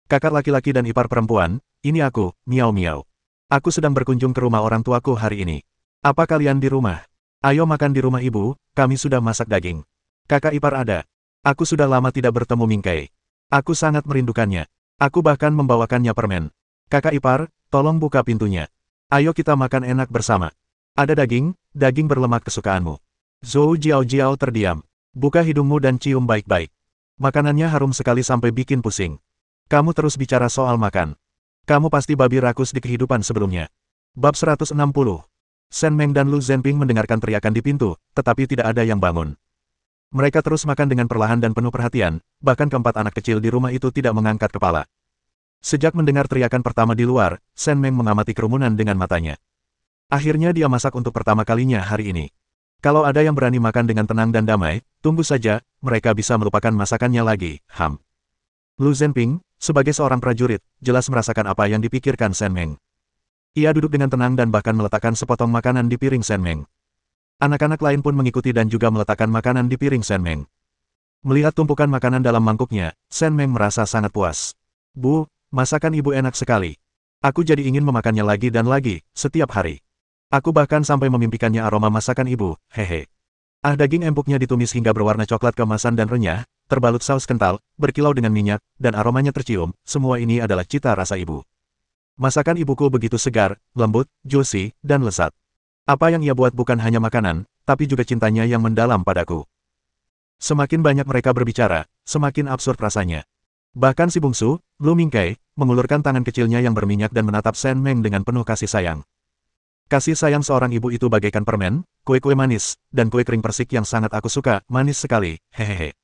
Speaker 1: Kakak laki-laki dan ipar perempuan, ini aku, Miao Miao. Aku sedang berkunjung ke rumah orang tuaku hari ini. Apa kalian di rumah? Ayo makan di rumah ibu, kami sudah masak daging. Kakak ipar ada. Aku sudah lama tidak bertemu Ming Kei. Aku sangat merindukannya. Aku bahkan membawakannya permen. Kakak ipar, tolong buka pintunya. Ayo kita makan enak bersama. Ada daging, daging berlemak kesukaanmu. Zhou Jiao Jiao terdiam. Buka hidungmu dan cium baik-baik. Makanannya harum sekali sampai bikin pusing. Kamu terus bicara soal makan. Kamu pasti babi rakus di kehidupan sebelumnya. Bab 160. Shen Meng dan Lu Zhenping mendengarkan teriakan di pintu, tetapi tidak ada yang bangun. Mereka terus makan dengan perlahan dan penuh perhatian, bahkan keempat anak kecil di rumah itu tidak mengangkat kepala. Sejak mendengar teriakan pertama di luar, Shen Meng mengamati kerumunan dengan matanya. Akhirnya dia masak untuk pertama kalinya hari ini. Kalau ada yang berani makan dengan tenang dan damai, tunggu saja, mereka bisa melupakan masakannya lagi. Lu Zhenping, sebagai seorang prajurit, jelas merasakan apa yang dipikirkan Shen Meng. Ia duduk dengan tenang dan bahkan meletakkan sepotong makanan di piring Shen Meng. Anak-anak lain pun mengikuti dan juga meletakkan makanan di piring Shen Meng. Melihat tumpukan makanan dalam mangkuknya, Shen Meng merasa sangat puas. Bu, masakan ibu enak sekali. Aku jadi ingin memakannya lagi dan lagi, setiap hari. Aku bahkan sampai memimpikannya aroma masakan ibu, hehe. Daging empuknya ditumis hingga berwarna coklat keemasan dan renyah, terbalut saus kental, berkilau dengan minyak, dan aromanya tercium, semua ini adalah cita rasa ibu. Masakan ibuku begitu segar, lembut, juicy, dan lezat. Apa yang ia buat bukan hanya makanan, tapi juga cintanya yang mendalam padaku. Semakin banyak mereka berbicara, semakin absurd rasanya. Bahkan si bungsu, Lu Mingkai, mengulurkan tangan kecilnya yang berminyak dan menatap Shen Meng dengan penuh kasih sayang. Kasih sayang seorang ibu itu bagaikan permen, kue-kue manis, dan kue kering persik yang sangat aku suka, manis sekali, hehehe.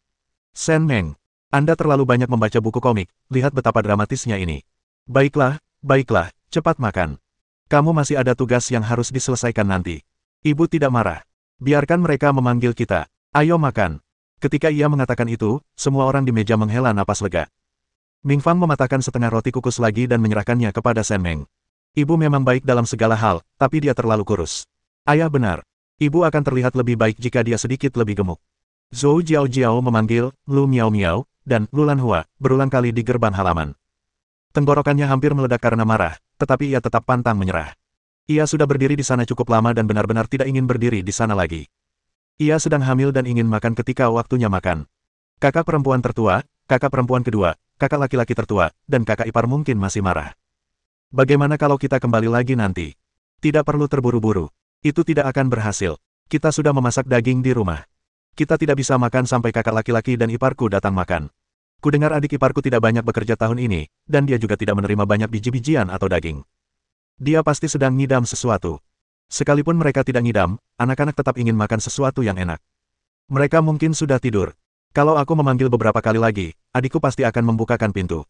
Speaker 1: Shen Meng, Anda terlalu banyak membaca buku komik, lihat betapa dramatisnya ini. Baiklah, cepat makan. Kamu masih ada tugas yang harus diselesaikan nanti. Ibu tidak marah. Biarkan mereka memanggil kita. Ayo makan. Ketika ia mengatakan itu, semua orang di meja menghela napas lega. Ming Fang mematahkan setengah roti kukus lagi dan menyerahkannya kepada Shen Meng. Ibu memang baik dalam segala hal, tapi dia terlalu kurus. Ayah benar. Ibu akan terlihat lebih baik jika dia sedikit lebih gemuk. Zhou Jiao memanggil Lu Miao dan Lu Lanhua berulang kali di gerbang halaman. Tenggorokannya hampir meledak karena marah, tetapi ia tetap pantang menyerah. Ia sudah berdiri di sana cukup lama dan benar-benar tidak ingin berdiri di sana lagi. Ia sedang hamil dan ingin makan ketika waktunya makan. Kakak perempuan tertua, kakak perempuan kedua, kakak laki-laki tertua, dan kakak ipar mungkin masih marah. Bagaimana kalau kita kembali lagi nanti? Tidak perlu terburu-buru. Itu tidak akan berhasil. Kita sudah memasak daging di rumah. Kita tidak bisa makan sampai kakak laki-laki dan iparku datang makan. Kudengar adik iparku tidak banyak bekerja tahun ini, dan dia juga tidak menerima banyak biji-bijian atau daging. Dia pasti sedang ngidam sesuatu. Sekalipun mereka tidak ngidam, anak-anak tetap ingin makan sesuatu yang enak. Mereka mungkin sudah tidur. Kalau aku memanggil beberapa kali lagi, adikku pasti akan membukakan pintu.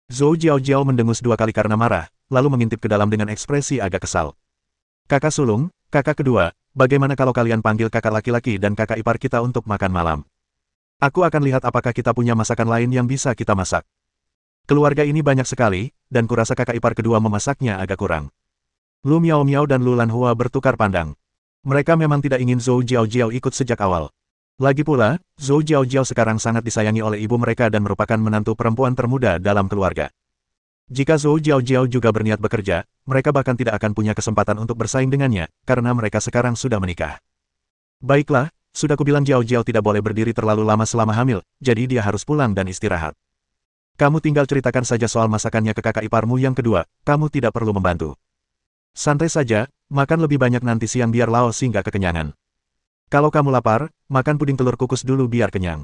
Speaker 1: Zhou Jiao mendengus 2 kali karena marah, lalu mengintip ke dalam dengan ekspresi agak kesal. Kakak sulung, kakak kedua, bagaimana kalau kalian panggil kakak laki-laki dan kakak ipar kita untuk makan malam? Aku akan lihat apakah kita punya masakan lain yang bisa kita masak. Keluarga ini banyak sekali, dan kurasa kakak ipar kedua memasaknya agak kurang. Lu Miao dan Lu Lanhua bertukar pandang. Mereka memang tidak ingin Zhou Jiao ikut sejak awal. Lagi pula, Zhou Jiao sekarang sangat disayangi oleh ibu mereka dan merupakan menantu perempuan termuda dalam keluarga. Jika Zhou Jiao juga berniat bekerja, mereka bahkan tidak akan punya kesempatan untuk bersaing dengannya, karena mereka sekarang sudah menikah. Baiklah, sudah kubilang Jiao tidak boleh berdiri terlalu lama selama hamil, jadi dia harus pulang dan istirahat. Kamu tinggal ceritakan saja soal masakannya ke kakak iparmu yang kedua, kamu tidak perlu membantu. Santai saja, makan lebih banyak nanti siang biar laos hingga kekenyangan. Kalau kamu lapar, makan puding telur kukus dulu biar kenyang.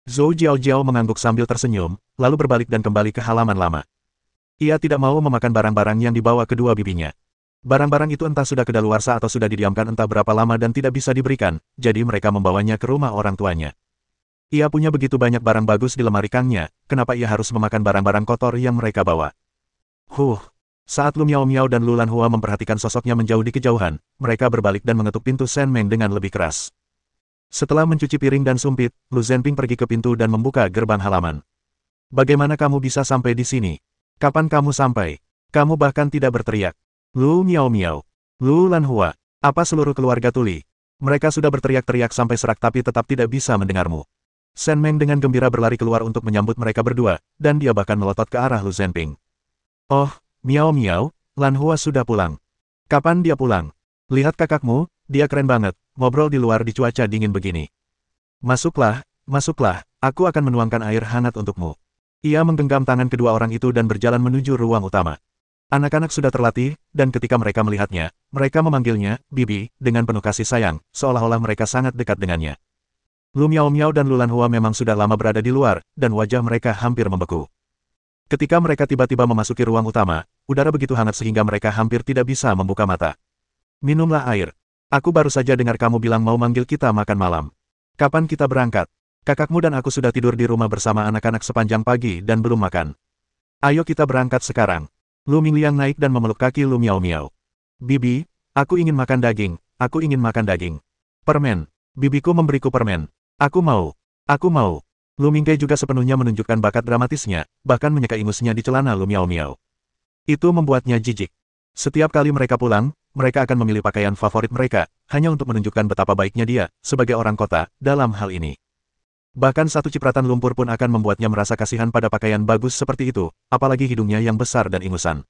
Speaker 1: Zhou Jiao mengangguk sambil tersenyum, lalu berbalik dan kembali ke halaman lama. Ia tidak mau memakan barang-barang yang dibawa kedua bibinya. Barang-barang itu entah sudah kedaluarsa atau sudah didiamkan entah berapa lama dan tidak bisa diberikan, jadi mereka membawanya ke rumah orang tuanya. Ia punya begitu banyak barang bagus di lemari kangnya, kenapa ia harus memakan barang-barang kotor yang mereka bawa? Saat Lu Miao dan Lu Lanhua memperhatikan sosoknya menjauh di kejauhan, mereka berbalik dan mengetuk pintu Shen Meng dengan lebih keras. Setelah mencuci piring dan sumpit, Lu Zhenping pergi ke pintu dan membuka gerbang halaman. Bagaimana kamu bisa sampai di sini? Kapan kamu sampai? Kamu bahkan tidak berteriak. Lu Miao, Lu Lanhua, apa seluruh keluarga tuli? Mereka sudah berteriak-teriak sampai serak tapi tetap tidak bisa mendengarmu. Shen Meng dengan gembira berlari keluar untuk menyambut mereka berdua, dan dia bahkan melotot ke arah Lu Zhenping. Oh, Miao, Lanhua sudah pulang. Kapan dia pulang? Lihat kakakmu, dia keren banget, ngobrol di luar di cuaca dingin begini. Masuklah, aku akan menuangkan air hangat untukmu. Ia menggenggam tangan kedua orang itu dan berjalan menuju ruang utama. Anak-anak sudah terlatih, dan ketika mereka melihatnya, mereka memanggilnya, Bibi, dengan penuh kasih sayang, seolah-olah mereka sangat dekat dengannya. Lu Miao dan Lu Lanhua memang sudah lama berada di luar, dan wajah mereka hampir membeku. Ketika mereka tiba-tiba memasuki ruang utama, udara begitu hangat sehingga mereka hampir tidak bisa membuka mata. Minumlah air. Aku baru saja dengar kamu bilang mau manggil kita makan malam. Kapan kita berangkat? Kakakmu dan aku sudah tidur di rumah bersama anak-anak sepanjang pagi dan belum makan. Ayo kita berangkat sekarang. Lu Mingliang naik dan memeluk kaki Lu Miao Miao. Bibi, aku ingin makan daging, aku ingin makan daging. Permen. Bibiku memberiku permen. Aku mau. Aku mau. Lu Mingkai juga sepenuhnya menunjukkan bakat dramatisnya, bahkan menyeka ingusnya di celana Lu Miao Miao. Itu membuatnya jijik. Setiap kali mereka pulang, mereka akan memilih pakaian favorit mereka, hanya untuk menunjukkan betapa baiknya dia, sebagai orang kota, dalam hal ini. Bahkan satu cipratan lumpur pun akan membuatnya merasa kasihan pada pakaian bagus seperti itu, apalagi hidungnya yang besar dan ingusan.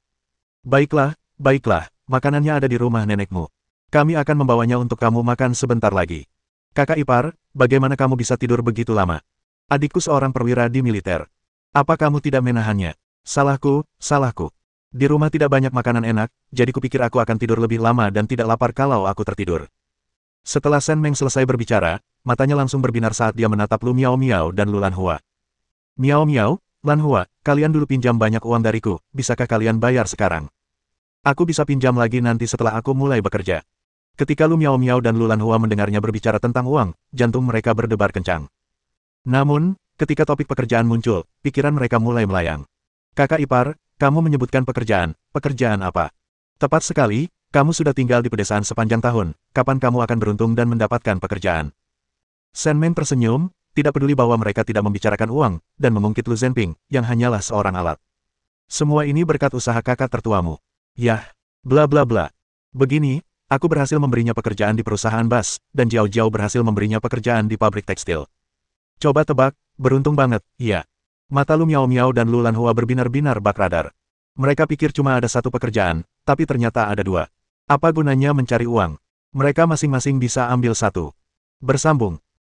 Speaker 1: Baiklah, baiklah, makanannya ada di rumah nenekmu. Kami akan membawanya untuk kamu makan sebentar lagi. Kakak ipar, bagaimana kamu bisa tidur begitu lama? Adikku seorang perwira di militer. Apa kamu tidak menahannya? Salahku, salahku. Di rumah tidak banyak makanan enak, jadi kupikir aku akan tidur lebih lama dan tidak lapar kalau aku tertidur. Setelah Shen Meng selesai berbicara, matanya langsung berbinar saat dia menatap Lu Miao Miao dan Lu Lanhua. Miao Miao, Lanhua, kalian dulu pinjam banyak uang dariku, bisakah kalian bayar sekarang? Aku bisa pinjam lagi nanti setelah aku mulai bekerja. Ketika Lu Miao Miao dan Lu Lanhua mendengarnya berbicara tentang uang, jantung mereka berdebar kencang. Namun, ketika topik pekerjaan muncul, pikiran mereka mulai melayang. Kakak ipar, kamu menyebutkan pekerjaan apa? Tepat sekali, kamu sudah tinggal di pedesaan sepanjang tahun, kapan kamu akan beruntung dan mendapatkan pekerjaan? Shen Meng tersenyum, tidak peduli bahwa mereka tidak membicarakan uang, dan mengungkit Lu Zhenping, yang hanyalah seorang alat. Semua ini berkat usaha kakak tertuamu. Yah, bla bla bla. Begini, aku berhasil memberinya pekerjaan di perusahaan bas, dan Jiao Jiao berhasil memberinya pekerjaan di pabrik tekstil. Coba tebak, beruntung banget, iya. Mata Lu Miao Miao dan Lu Lanhua berbinar-binar bak radar. Mereka pikir cuma ada satu pekerjaan, tapi ternyata ada dua. Apa gunanya mencari uang? Mereka masing-masing bisa ambil satu. Bersambung.